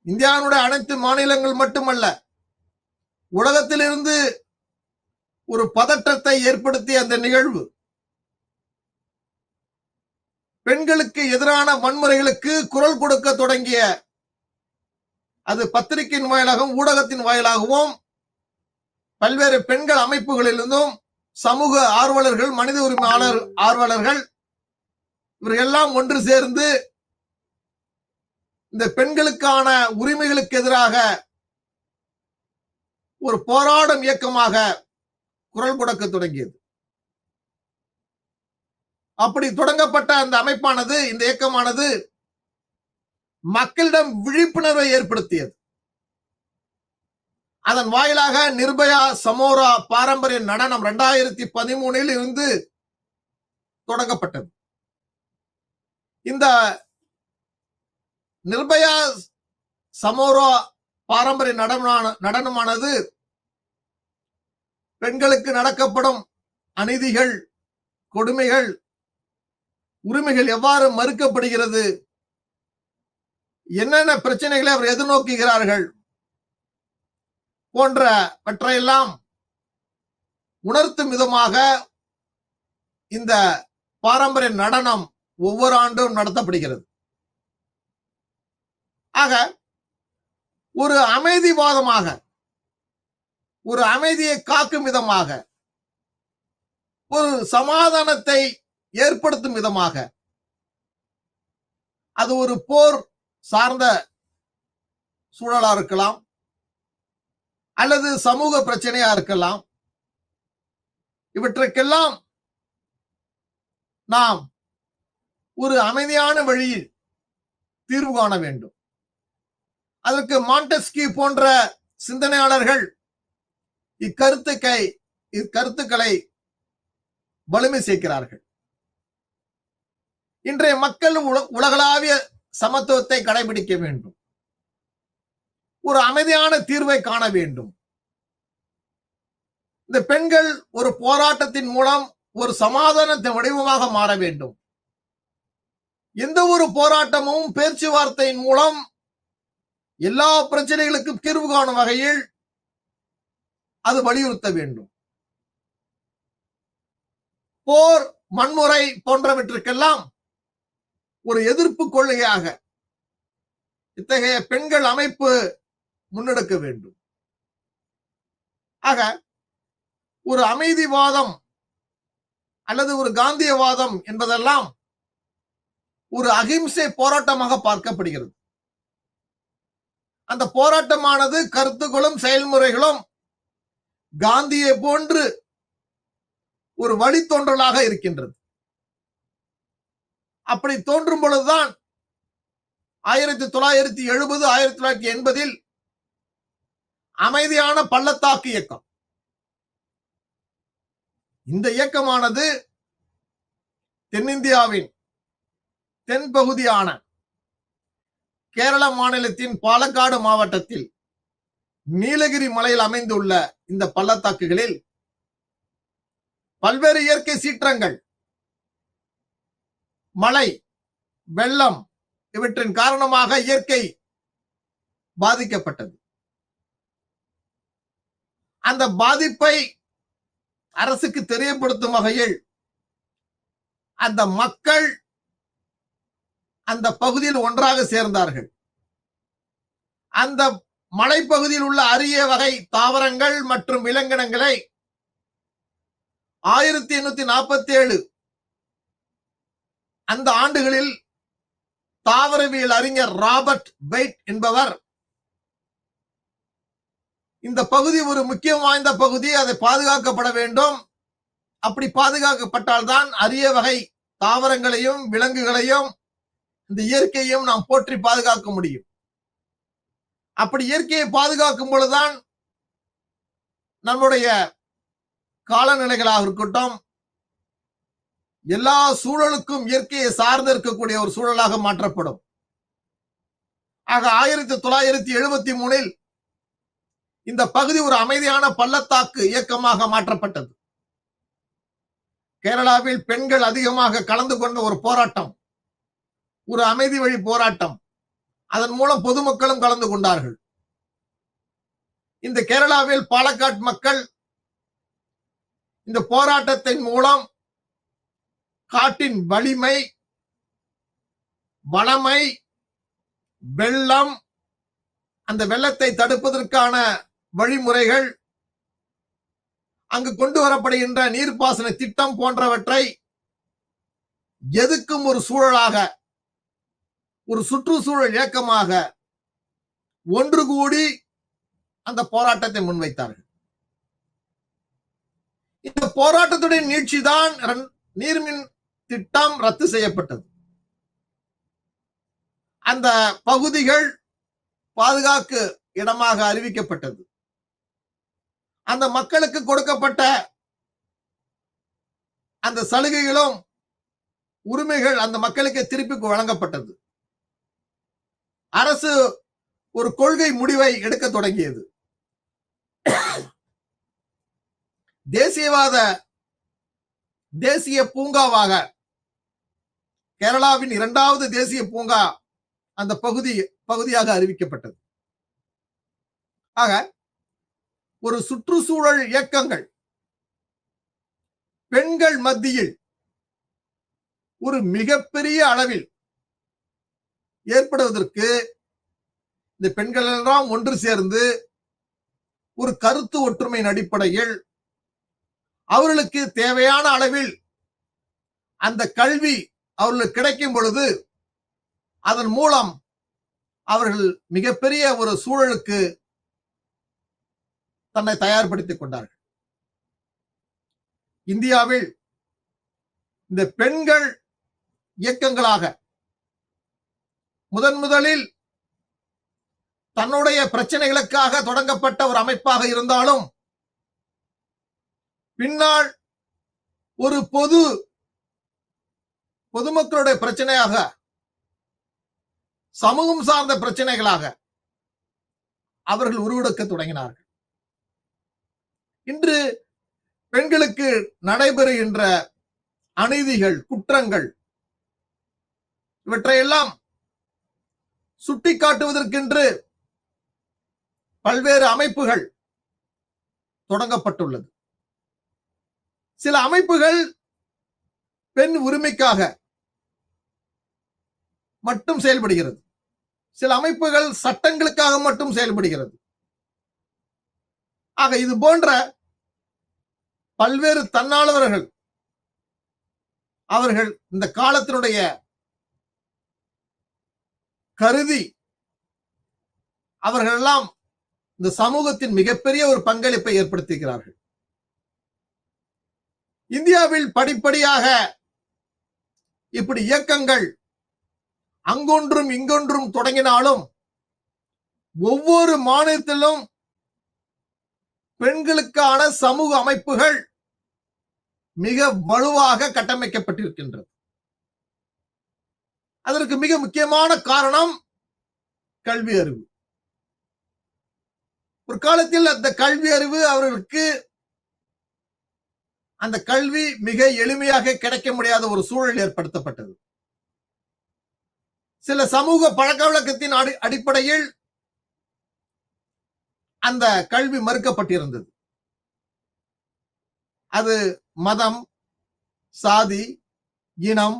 இந்தியாவுடைய அனைத்து மாநிலங்கள் மட்டுமல்ல, உலகத்திலிருந்து ஒரு பதற்றத்தை ஏற்படுத்திய அந்த நிகழ்வு பெண்களுக்கு எதிரான வன்முறைகளுக்கு குரல் கொடுக்க தொடங்கிய அது பத்திரிகையின் வாயிலாகவும் ஊடகத்தின் வாயிலாகவும் பல்வேறு பெண்கள் அமைப்புகளிலிருந்தும் சமூக ஆர்வலர்கள், மனித உரிமை ஆர்வலர்கள் இவர்கள் எல்லாம் ஒன்று சேர்ந்து இந்த பெண்களுக்கான உரிமைகளுக்கு எதிராக ஒரு போராடும் இயக்கமாக குரல் கொடுக்க தொடங்கியது. அப்படி தொடங்கப்பட்ட அந்த அமைப்பானது, இந்த இயக்கமானது மக்களிடம் விழிப்புணர்வை ஏற்படுத்தியது. அதன் வாயிலாக நிர்பயா சமோரா பாரம்பரிய நடனம் 2013 இருந்து தொடங்கப்பட்டது. இந்த நிர்பயா சமோரா பாரம்பரிய நடனமானது பெண்களுக்கு நடக்கப்படும் அநீதிகள், கொடுமைகள், உரிமைகள் எவ்வாறு மறுக்கப்படுகிறது, என்னென்ன பிரச்சனைகளை அவர் எதிர்நோக்குகிறார்கள் போன்றவற்றையெல்லாம் உணர்த்தும் விதமாக இந்த பாரம்பரிய நடனம் ஒவ்வொரு ஆண்டும் நடத்தப்படுகிறது. ஆக ஒரு அமைதிவாதமாக, ஒரு அமைதியை காக்கும் விதமாக, ஒரு சமாதானத்தை ஏற்படுத்தும் விதமாக, அது ஒரு போர் சார்ந்த சூழலா இருக்கலாம், அல்லது சமூக பிரச்சனையா இருக்கலாம். இவற்றுக்கெல்லாம் நாம் ஒரு அமைதியான வழியில் தீர்வு காண வேண்டும். அதற்கு மாண்டெஸ்கியூ போன்ற சிந்தனையாளர்கள் இக்கருத்துக்களை வலிமை சேர்க்கிறார்கள். இன்றைய மக்கள் உலகளாவிய சமத்துவத்தை கடைபிடிக்க வேண்டும், ஒரு அமைதியான தீர்வை காண வேண்டும். இந்த பெண்கள் ஒரு போராட்டத்தின் மூலம் ஒரு சமாதானத்தின் வடிவமாக மாற வேண்டும். எந்த ஒரு போராட்டமும் பேச்சுவார்த்தையின் மூலம் எல்லா பிரச்சனைகளுக்கும் தீர்வு காணும் வகையில் அது வலியுறுத்த வேண்டும். போர், வன்முறை போன்றவற்றுக்கெல்லாம் ஒரு எதிர்ப்பு கொள்கையாக இத்தகைய பெண்கள் அமைப்பு முன்னெடுக்க வேண்டும். ஆக ஒரு அமைதிவாதம் அல்லது ஒரு காந்தியவாதம் என்பதெல்லாம் ஒரு அகிம்சை போராட்டமாக பார்க்கப்படுகிறது. அந்த போராட்டமானது கருத்துக்களும் செயல்முறைகளும் காந்தியை போன்று ஒரு வழித்தோன்றலாக இருக்கின்றது. அப்படி தோன்றும் பொழுதுதான் 1970 1980 அமைதியான பள்ளத்தாக்கு இயக்கம், இந்த இயக்கமானது தென்னிந்தியாவின் தென்பகுதியான கேரள மாநிலத்தின் பாலக்காடு மாவட்டத்தில் நீலகிரி மலையில் அமைந்துள்ள இந்த பள்ளத்தாக்குகளில் பல்வேறு இயற்கை சீற்றங்கள், மழை, வெள்ளம் இவற்றின் காரணமாக இயற்கை பாதிக்கப்பட்டது. அந்த பாதிப்பை அரசுக்கு தெரியப்படுத்தும் வகையில் அந்த மக்கள் அந்த பகுதியில் ஒன்றாக சேர்ந்தார்கள். அந்த மலைப்பகுதியில் உள்ள அரிய வகை தாவரங்கள் மற்றும் விலங்கினங்களை 1847 அந்த ஆண்டுகளில் தாவரவியல் அறிஞர் ராபர்ட் பெய்ட் என்பவர் இந்த பகுதி ஒரு முக்கியம் வாய்ந்த பகுதி, அதை பாதுகாக்கப்பட வேண்டும், அப்படி பாதுகாக்கப்பட்டால்தான் அரிய வகை தாவரங்களையும் விலங்குகளையும் இந்த இயற்கையும் நாம் போற்றி பாதுகாக்க முடியும். அப்படி இயற்கையை பாதுகாக்கும் பொழுதுதான் நம்முடைய காலநிலைகளாக இருக்கட்டும், எல்லா சூழலுக்கும் இயற்கையை சார்ந்து இருக்கக்கூடிய ஒரு சூழலாக மாற்றப்படும். ஆக 1973 இந்த பகுதி ஒரு அமைதியான பள்ளத்தாக்கு இயக்கமாக மாற்றப்பட்டது. கேரளாவில் பெண்கள் அதிகமாக கலந்து கொண்ட ஒரு போராட்டம், ஒரு அமைதி வழி போராட்டம். அதன் மூலம் பொதுமக்களும் கலந்து கொண்டார்கள். இந்த கேரளாவில் பாலக்காடு மக்கள் இந்த போராட்டத்தின் மூலம் காட்டின் வலிமை, வளமை, வெள்ளம், அந்த வெள்ளத்தை தடுப்பதற்கான வழிமுறைகள், அங்கு கொண்டு வரப்படுகின்ற நீர்ப்பாசன திட்டம் போன்றவற்றை எதுக்கும் ஒரு சூழலாக, ஒரு சுற்றுச்சூழல் இயக்கமாக ஒன்று கூடி அந்த போராட்டத்தை முன்வைத்தார்கள். இந்த போராட்டத்துடைய நீட்சிதான் நீர்மின் திட்டம் ரத்து செய்யப்பட்டது. அந்த பகுதிகள் பாதுகாப்பு இடமாக அறிவிக்கப்பட்டது. அந்த மக்களுக்கு கொடுக்கப்பட்ட அந்த சலுகைகளும் உரிமைகள் அந்த மக்களுக்கு திருப்பி வழங்கப்பட்டது. அரசு ஒரு கொள்கை முடிவை எடுக்க தொடங்கியது. தேசிய பூங்காவாக கேரளாவின் 2வது தேசிய பூங்கா அந்த பகுதியாக அறிவிக்கப்பட்டது. ஆக ஒரு சுற்றுச்சூழல் இயக்கங்கள் பெண்கள் மத்தியில் ஒரு மிகப்பெரிய அளவில் ஏற்படுவதற்கு இந்த பெண்கள் எல்லாம் ஒன்று சேர்ந்து ஒரு கருத்து ஒற்றுமையின் அடிப்படையில் அவர்களுக்கு தேவையான அளவில் அந்த கல்வி அவர்களுக்கு கிடைக்கும் பொழுது அதன் மூலம் அவர்கள் மிகப்பெரிய ஒரு சூழலுக்கு தன்னை தயார்படுத்திக் கொண்டார்கள். இந்தியாவில் இந்த பெண்கள் இயக்கங்களாக முதலில் தன்னுடைய பிரச்சனைகளுக்காக தொடங்கப்பட்ட ஒரு அமைப்பாக இருந்தாலும் பின்னால் ஒரு பொதுமக்களுடைய பிரச்சனையாக, சமூகம் சார்ந்த பிரச்சனைகளாக அவர்கள் உருவெடுக்க தொடங்கினார்கள். இன்று பெண்களுக்கு நடைபெறுகின்ற அநீதிகள், குற்றங்கள் இவற்றையெல்லாம் சுட்டிக்காட்டுவதற்கென்று பல்வேறு அமைப்புகள் தொடங்கப்பட்டுள்ளது. சில அமைப்புகள் பெண் உரிமைக்காக மட்டும் செயல்படுகிறது. சில அமைப்புகள் சட்டங்களுக்காக மட்டும் செயல்படுகிறது. ஆக இது போன்ற பல்வேறு தன்னார்வலர்கள் அவர்கள் இந்த காலத்தினுடைய கருதி அவர்கள் எல்லாம் இந்த சமூகத்தின் மிகப்பெரிய ஒரு பங்களிப்பை ஏற்படுத்துகிறார்கள். இந்தியாவில் படிப்படியாக இப்படி இயக்கங்கள் அங்கொன்றும் இங்கொன்றும் தொடங்கினாலும் ஒவ்வொரு மாநிலத்திலும் பெண்களுக்கான சமூக அமைப்புகள் மிக வலுவாக கட்டமைக்கப்பட்டிருக்கின்றது. அதற்கு மிக முக்கியமான காரணம் கல்வி அறிவு. ஒரு காலத்தில் அந்த கல்வி அறிவு அவர்களுக்கு அந்த கல்வி மிக எளிமையாக கிடைக்க முடியாத ஒரு சூழல் ஏற்படுத்தப்பட்டது. சில சமூக பழக்க வழக்கத்தின் அடிப்படையில் அந்த கல்வி மறுக்கப்பட்டிருந்தது. அது மதம், சாதி, இனம்,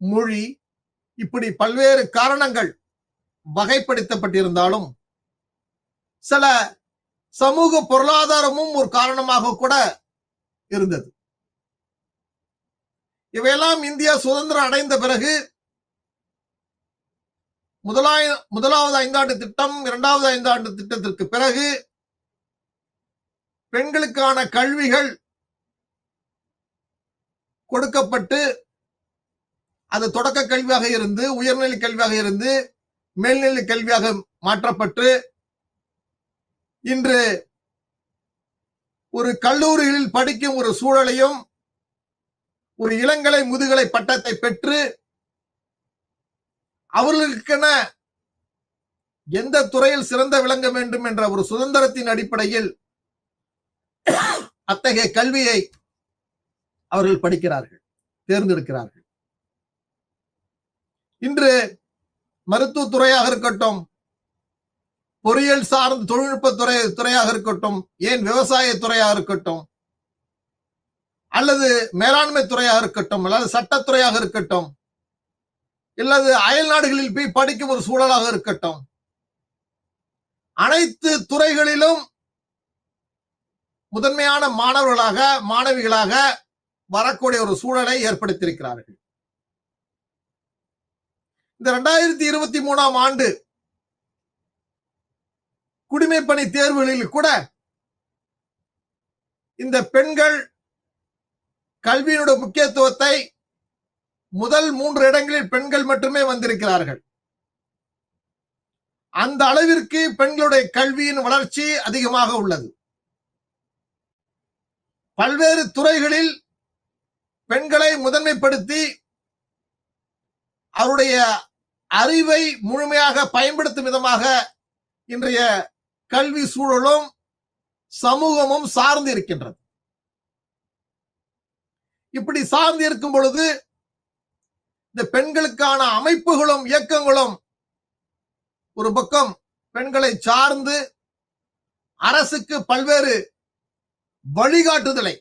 மொழி இப்படி பல்வேறு காரணங்கள் வகைப்படுத்தப்பட்டிருந்தாலும் சில சமூக பொருளாதாரமும் ஒரு காரணமாக கூட இருந்தது. இவையெல்லாம் இந்தியா சுதந்திரம் அடைந்த பிறகு முதலாவது ஐந்தாண்டு திட்டம், இரண்டாவது ஐந்தாண்டு திட்டத்திற்கு பிறகு பெண்களுக்கான கல்விகள் கொடுக்கப்பட்டு அது தொடக்க கல்வியாக இருந்து உயர்நிலை கல்வியாக இருந்து மேல்நிலை கல்வியாக மாற்றப்பட்டு இன்று ஒரு கல்லூரிகளில் படிக்கும் ஒரு சூழலையும் ஒரு இளங்கலை முதுகலை பட்டத்தை பெற்று அவர்களுக்கென எந்த துறையில் சிறந்த விளங்க வேண்டும் என்ற ஒரு சுதந்திரத்தின் அடிப்படையில் அத்தகைய கல்வியை அவர்கள் படிக்கிறார்கள், தேர்ந்தெடுக்கிறார்கள். இன்று மருத்துவத்துறையாக இருக்கட்டும், பொறியியல் சார்ந்த தொழில்நுட்ப துறையாக இருக்கட்டும், ஏன் விவசாய துறையாக இருக்கட்டும், அல்லது மேலாண்மை துறையாக இருக்கட்டும், அல்லது சட்டத்துறையாக இருக்கட்டும், அல்லது அயல் நாடுகளில் போய் படிக்கும் ஒரு சூழலாக இருக்கட்டும், அனைத்து துறைகளிலும் முதன்மையான மாணவர்களாக மாணவிகளாக வரக்கூடிய ஒரு சூழலை ஏற்படுத்தியிருக்கிறார்கள். இந்த 2023 ஆண்டு குடிமைப்பணி தேர்வுகளில் கூட இந்த பெண்கள் கல்வியினுடைய முக்கியத்துவத்தை முதல் 3 இடங்களில் பெண்கள் மட்டுமே வந்திருக்கிறார்கள். அந்த அளவிற்கு பெண்களுடைய கல்வியின் வளர்ச்சி அதிகமாக உள்ளது. பல்வேறு துறைகளில் பெண்களை முதன்மைப்படுத்தி அவருடைய அறிவை முழுமையாக பயன்படுத்தும் விதமாக இன்றைய கல்வி சூழலும் சமூகமும் சார்ந்து இருக்கின்றது. இப்படி சார்ந்து இருக்கும் பொழுது இந்த பெண்களுக்கான அமைப்புகளும் இயக்கங்களும் ஒரு பக்கம் பெண்களை சார்ந்து அரசுக்கு பல்வேறு வழிகாட்டுதலை,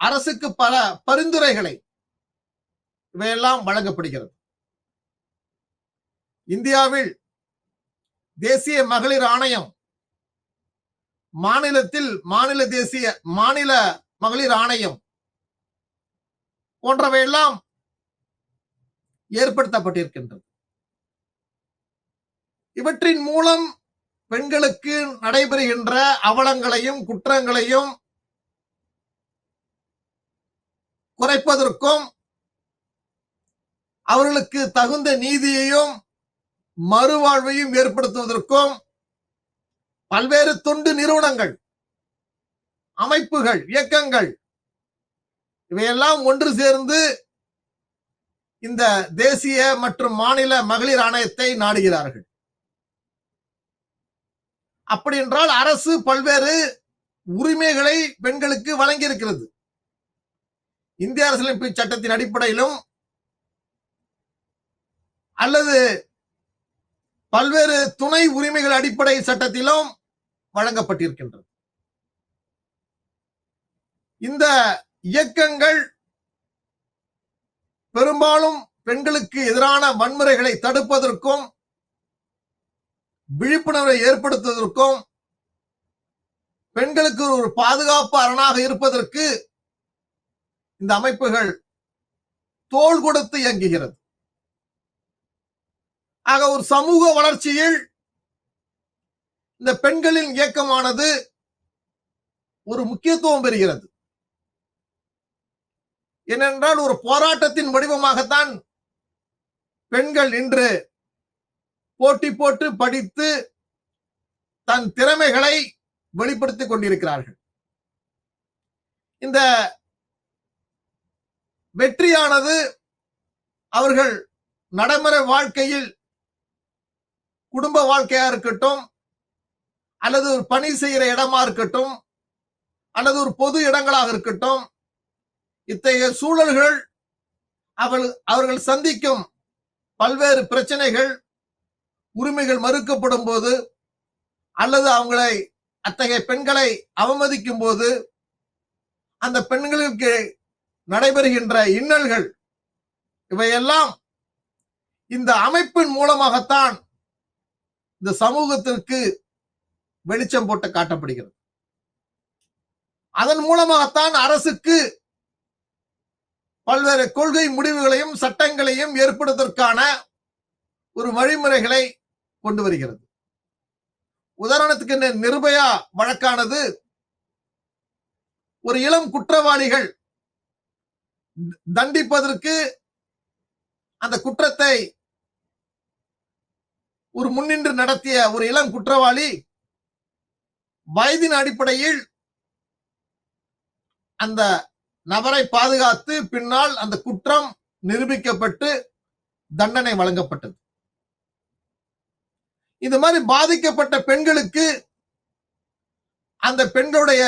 அரசுக்கு பல பரிந்துரைகளை இவையெல்லாம் வழங்கப்படுகிறது. இந்தியாவில் தேசிய மகளிர் ஆணையம், மாநிலத்தில் மாநில மகளிர் ஆணையம் போன்றவையெல்லாம் ஏற்படுத்தப்பட்டிருக்கின்றது. இவற்றின் மூலம் பெண்களுக்கு நடைபெறுகின்ற அவலங்களையும் குற்றங்களையும் குறைப்பதற்கும் அவர்களுக்கு தகுந்த நீதியையும் மறுவாழ்வையும் ஏற்படுத்துவதற்கும் பல்வேறு தொண்டு நிறுவனங்கள், அமைப்புகள், இயக்கங்கள் இவையெல்லாம் ஒன்று சேர்ந்து இந்த தேசிய மற்றும் மாநில மகளிர் ஆணையத்தை நாடுகிறார்கள். அப்படி என்றால் அரசு பல்வேறு உரிமைகளை பெண்களுக்கு வழங்கி இருக்கிறது. இந்திய அரசியலமைப்பு சட்டத்தின் அடிப்படையிலும் அல்லது பல்வேறு துணை உரிமைகள் அடிப்படை சட்டத்திலும் வழங்கப்பட்டிருக்கின்றது. இந்த இயக்கங்கள் பெரும்பாலும் பெண்களுக்கு எதிரான வன்முறைகளை தடுப்பதற்கும் விழிப்புணர்வை ஏற்படுத்துவதற்கும் பெண்களுக்கு ஒரு பாதுகாப்பு அரணாக இருப்பதற்கு இந்த அமைப்புகள் தோள் கொடுத்து இயங்குகிறது. ஆக ஒரு சமூக வளர்ச்சியில் இந்த பெண்களின் இயக்கமானது ஒரு முக்கியத்துவம் பெறுகிறது. ஏனென்றால் ஒரு போராட்டத்தின் வடிவமாகத்தான் பெண்கள் இன்று போட்டி போட்டு படித்து தன் திறமைகளை வெளிப்படுத்திக் கொண்டிருக்கிறார்கள். இந்த வெற்றியானது அவர்கள் நடைமுறை வாழ்க்கையில் குடும்ப வாழ்க்கையா இருக்கட்டும், அல்லது ஒரு பணி செய்கிற இடமா இருக்கட்டும், அல்லது ஒரு பொது இடங்களாக இருக்கட்டும், இத்தகைய சூழல்கள் அவர்கள் சந்திக்கும் பல்வேறு பிரச்சனைகள், உரிமைகள் மறுக்கப்படும் போது, அல்லது அவங்களை அத்தகைய பெண்களை அவமதிக்கும் போது அந்த பெண்களுக்கு நடைபெறுகின்ற இன்னல்கள் இவையெல்லாம் இந்த அமைப்பின் மூலமாகத்தான் இந்த சமூகத்திற்கு வெளிச்சம் போட்டு காட்டப்படுகிறது. அதன் மூலமாகத்தான் அரசுக்கு பல்வேறு கொள்கை முடிவுகளையும் சட்டங்களையும் ஏற்படுவதற்கான ஒரு வழிமுறைகளை கொண்டு வருகிறது. உதாரணத்துக்கு இந்த நிர்பயா வழக்கானது ஒரு இளம் குற்றவாளிகள் தண்டிப்பதற்கு அந்த குற்றத்தை ஒரு முன்னின்று நடத்திய ஒரு இளம் குற்றவாளி வயதின் அடிப்படையில் அந்த நபரை பாதுகாத்து பின்னால் அந்த குற்றம் நிரூபிக்கப்பட்டு தண்டனை வழங்கப்பட்டது. இந்த மாதிரி பாதிக்கப்பட்ட பெண்களுக்கு அந்த பெண்களுடைய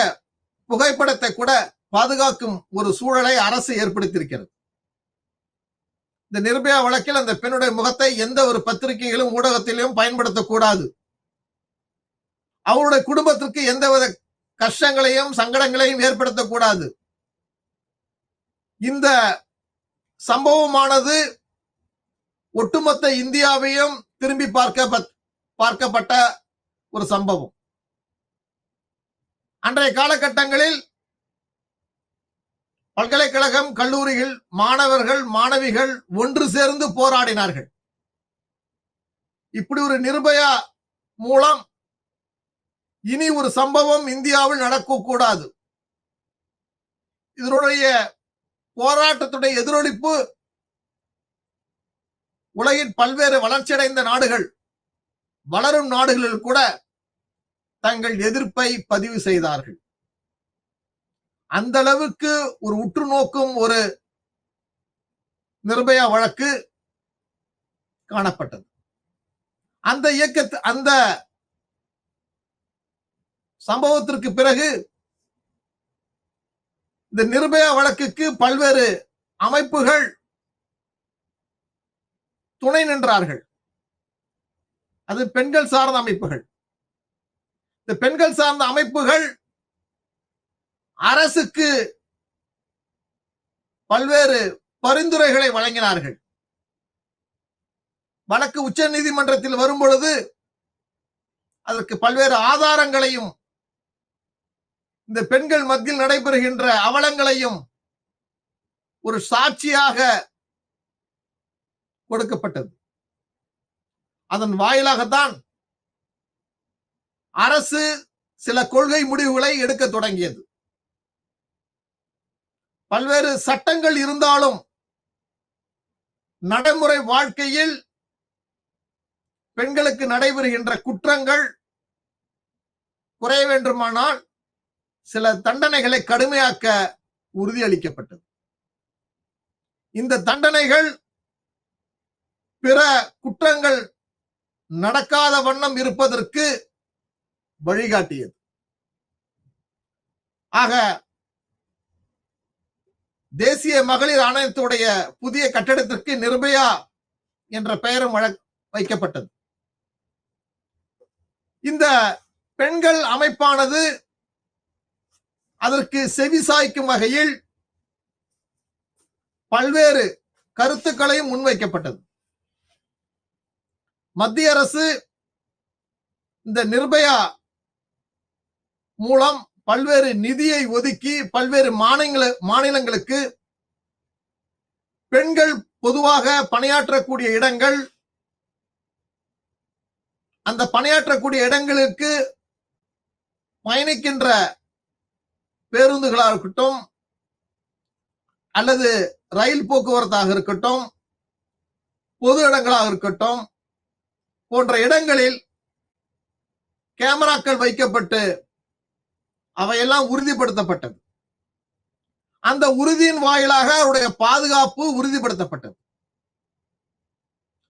புகைப்படத்தை கூட பாதுகாக்கும் ஒரு சூழலை அரசு ஏற்படுத்தியிருக்கிறது. இந்த நிர்பயா வழக்கில் அந்த பெண்ணுடைய முகத்தை எந்த ஒரு பத்திரிகைகளும் ஊடகத்திலும் பயன்படுத்தக்கூடாது. அவருடைய குடும்பத்திற்கு எந்தவித கஷ்டங்களையும் சங்கடங்களையும் ஏற்படுத்தக்கூடாது. இந்த சம்பவமானது ஒட்டுமொத்த இந்தியாவையும் திரும்பி பார்க்கப்பட்ட ஒரு சம்பவம். அன்றைய காலகட்டங்களில் பல்கலைக்கழகம், கல்லூரிகள், மாணவர்கள், மாணவிகள் ஒன்று சேர்ந்து போராடினார்கள். இப்படி ஒரு நிர்பயா மூலம் இனி ஒரு சம்பவம் இந்தியாவில் நடக்கக்கூடாது. இதனுடைய போராட்டத்துடைய எதிரொலிப்பு உலகின் பல்வேறு வளர்ச்சியடைந்த நாடுகள், வளரும் நாடுகளில் கூட தங்கள் எதிர்ப்பை பதிவு செய்தார்கள். அந்த அளவுக்கு ஒரு உற்று நோக்கும் ஒரு நிர்பயா வழக்கு காணப்பட்டது. அந்த சம்பவத்திற்கு பிறகு இந்த நிர்பயா வழக்குக்கு பல்வேறு அமைப்புகள் துணை நின்றார்கள். அது பெண்கள் சார்ந்த அமைப்புகள். இந்த பெண்கள் சார்ந்த அமைப்புகள் அரசுக்கு பல்வேறு பரிந்துரைகளை வழங்கினார்கள். வழக்கு உச்ச நீதிமன்றத்தில் வரும் பொழுது அதற்கு பல்வேறு ஆதாரங்களையும் இந்த பெண்கள் மத்தியில் நடைபெறுகின்ற அவலங்களையும் ஒரு சாட்சியாக கொடுக்கப்பட்டது. அதன் வாயிலாகத்தான் அரசு சில கொள்கை முடிவுகளை எடுக்க தொடங்கியது. பல்வேறு சட்டங்கள் இருந்தாலும் நடைமுறை வாழ்க்கையில் பெண்களுக்கு நடைபெறுகின்ற குற்றங்கள் குறைய வேண்டுமானால் சில தண்டனைகளை கடுமையாக்க உறுதியளிக்கப்பட்டது. இந்த தண்டனைகள் பிற குற்றங்கள் நடக்காத வண்ணம் இருப்பதற்கு வழிகாட்டியது. ஆக தேசிய மகளிர் ஆணையத்துடைய புதிய கட்டடத்திற்கு நிர்பயா என்ற பெயரும் வைக்கப்பட்டது. இந்த பெண்கள் அமைப்பானது அதற்கு செவிசாய்க்கும் வகையில் பல்வேறு கருத்துக்களையும் முன்வைக்கப்பட்டது. மத்திய அரசு இந்த நிர்பயா மூலம் பல்வேறு நிதியை ஒதுக்கி பல்வேறு மாநிலங்களுக்கு பெண்கள் பொதுவாக பணியாற்றக்கூடிய இடங்கள், அந்த பணியாற்றக்கூடிய இடங்களுக்கு பயணிக்கின்ற பேருந்துகளாக இருக்கட்டும் அல்லது ரயில் போக்குவரத்தாக இருக்கட்டும், பொது இடங்களாக இருக்கட்டும், போன்ற இடங்களில் கேமராக்கள் வைக்கப்பட்டு அவையெல்லாம் உறுதிப்படுத்தப்பட்டது. அந்த உறுதியின் வாயிலாக அவருடைய பாதுகாப்பு உறுதிப்படுத்தப்பட்டது.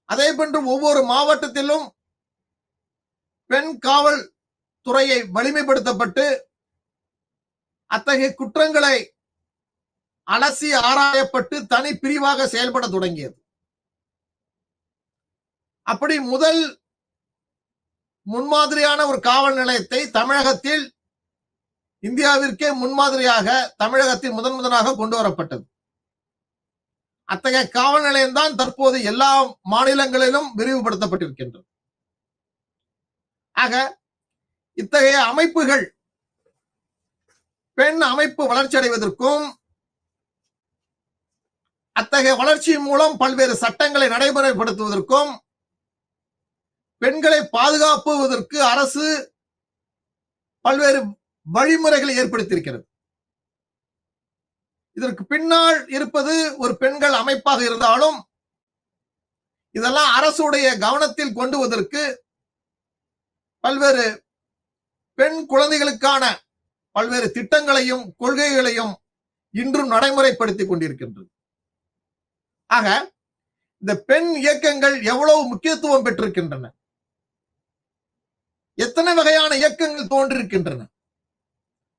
அதே போன்று ஒவ்வொரு மாவட்டத்திலும் பெண் காவல் துறையை வலிமைப்படுத்தப்பட்டு அத்தகைய குற்றங்களை அலசி ஆராயப்பட்டு தனி பிரிவாக செயல்பட தொடங்கியது. அப்படி முதல் முன்மாதிரியான ஒரு காவல் நிலையத்தை தமிழகத்தில், இந்தியாவிற்கே முன்மாதிரியாக தமிழகத்தில் முதன்முதலாக கொண்டு வரப்பட்டது. அத்தகைய காவல் நிலையம் தான் தற்போது எல்லா மாநிலங்களிலும் விரிவுபடுத்தப்பட்டிருக்கின்றது. ஆக இத்தகைய அமைப்புகள் பெண் அமைப்பு வளர்ச்சி அடைவதற்கும் அத்தகைய வளர்ச்சி மூலம் பல்வேறு சட்டங்களை நடைமுறைப்படுத்துவதற்கும் பெண்களை பாதுகாப்புவதற்கு அரசு பல்வேறு வழிமுறைகளை ஏற்படுத்தியிருக்கிறது. இதற்கு பின்னால் இருப்பது ஒரு பெண்கள் அமைப்பாக இருந்தாலும் இதெல்லாம் அரசுடைய கவனத்தில் கொண்டு வருவதற்கு பல்வேறு பெண் குழந்தைகளுக்கான பல்வேறு திட்டங்களையும் கொள்கைகளையும் இன்றும் நடைமுறைப்படுத்திக் கொண்டிருக்கின்றது. ஆக இந்த பெண் இயக்கங்கள் எவ்வளவு முக்கியத்துவம் பெற்றிருக்கின்றன, எத்தனை வகையான இயக்கங்கள் தோன்றிருக்கின்றன,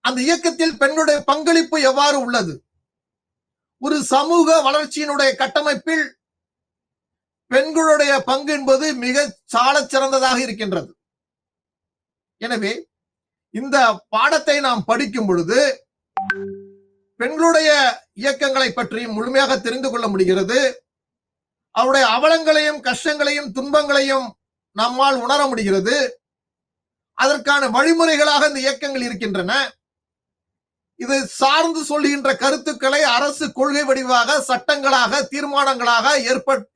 அந்த இயக்கத்தில் பெண்களுடைய பங்களிப்பு எவ்வாறு உள்ளது, ஒரு சமூக வளர்ச்சியினுடைய கட்டமைப்பில் பெண்களுடைய பங்கு என்பது மிக சாலச் சிறந்ததாக இருக்கின்றது. எனவே இந்த பாடத்தை நாம் படிக்கும் பொழுது பெண்களுடைய இயக்கங்களை பற்றி முழுமையாக தெரிந்து கொள்ள முடிகிறது. அவருடைய அவலங்களையும் கஷ்டங்களையும் துன்பங்களையும் நம்மால் உணர முடிகிறது. அதற்கான வழிமுறைகளாக இந்த இயக்கங்கள் இருக்கின்றன. இதை சார்ந்து சொல்கின்ற கருத்துக்களை அரசு கொள்கை வடிவாக சட்டங்களாக தீர்மானங்களாக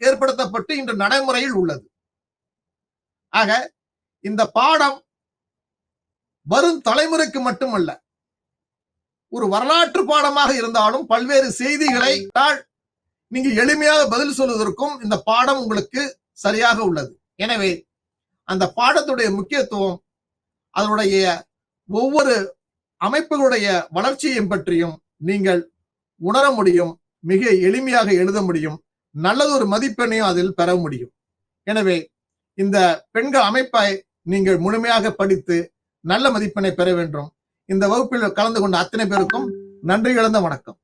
ஏற்படுத்தப்பட்டு இன்று நடைமுறையில் உள்ளது. ஆக இந்த பாடம் வரும் தலைமுறைக்கு மட்டுமல்ல, ஒரு வரலாற்று பாடமாக இருந்தாலும் பல்வேறு செய்திகளை நீங்க எளிமையாக பதில் சொல்வதற்கும் இந்த பாடம் உங்களுக்கு சரியாக உள்ளது. எனவே அந்த பாடத்துடைய முக்கியத்துவம், அதனுடைய ஒவ்வொரு அமைப்புகளுடைய வளர்ச்சியை பற்றியும் நீங்கள் உணர முடியும், மிக எளிமையாக எழுத முடியும், நல்லதொரு மதிப்பெண்ணையும் அதில் பெற முடியும். எனவே இந்த பெண்கள் அமைப்பை நீங்கள் முழுமையாக படித்து நல்ல மதிப்பெண்ணை பெற வேண்டும். இந்த வகுப்பில் கலந்து கொண்ட அத்தனை பேருக்கும் நன்றி கலந்த வணக்கம்.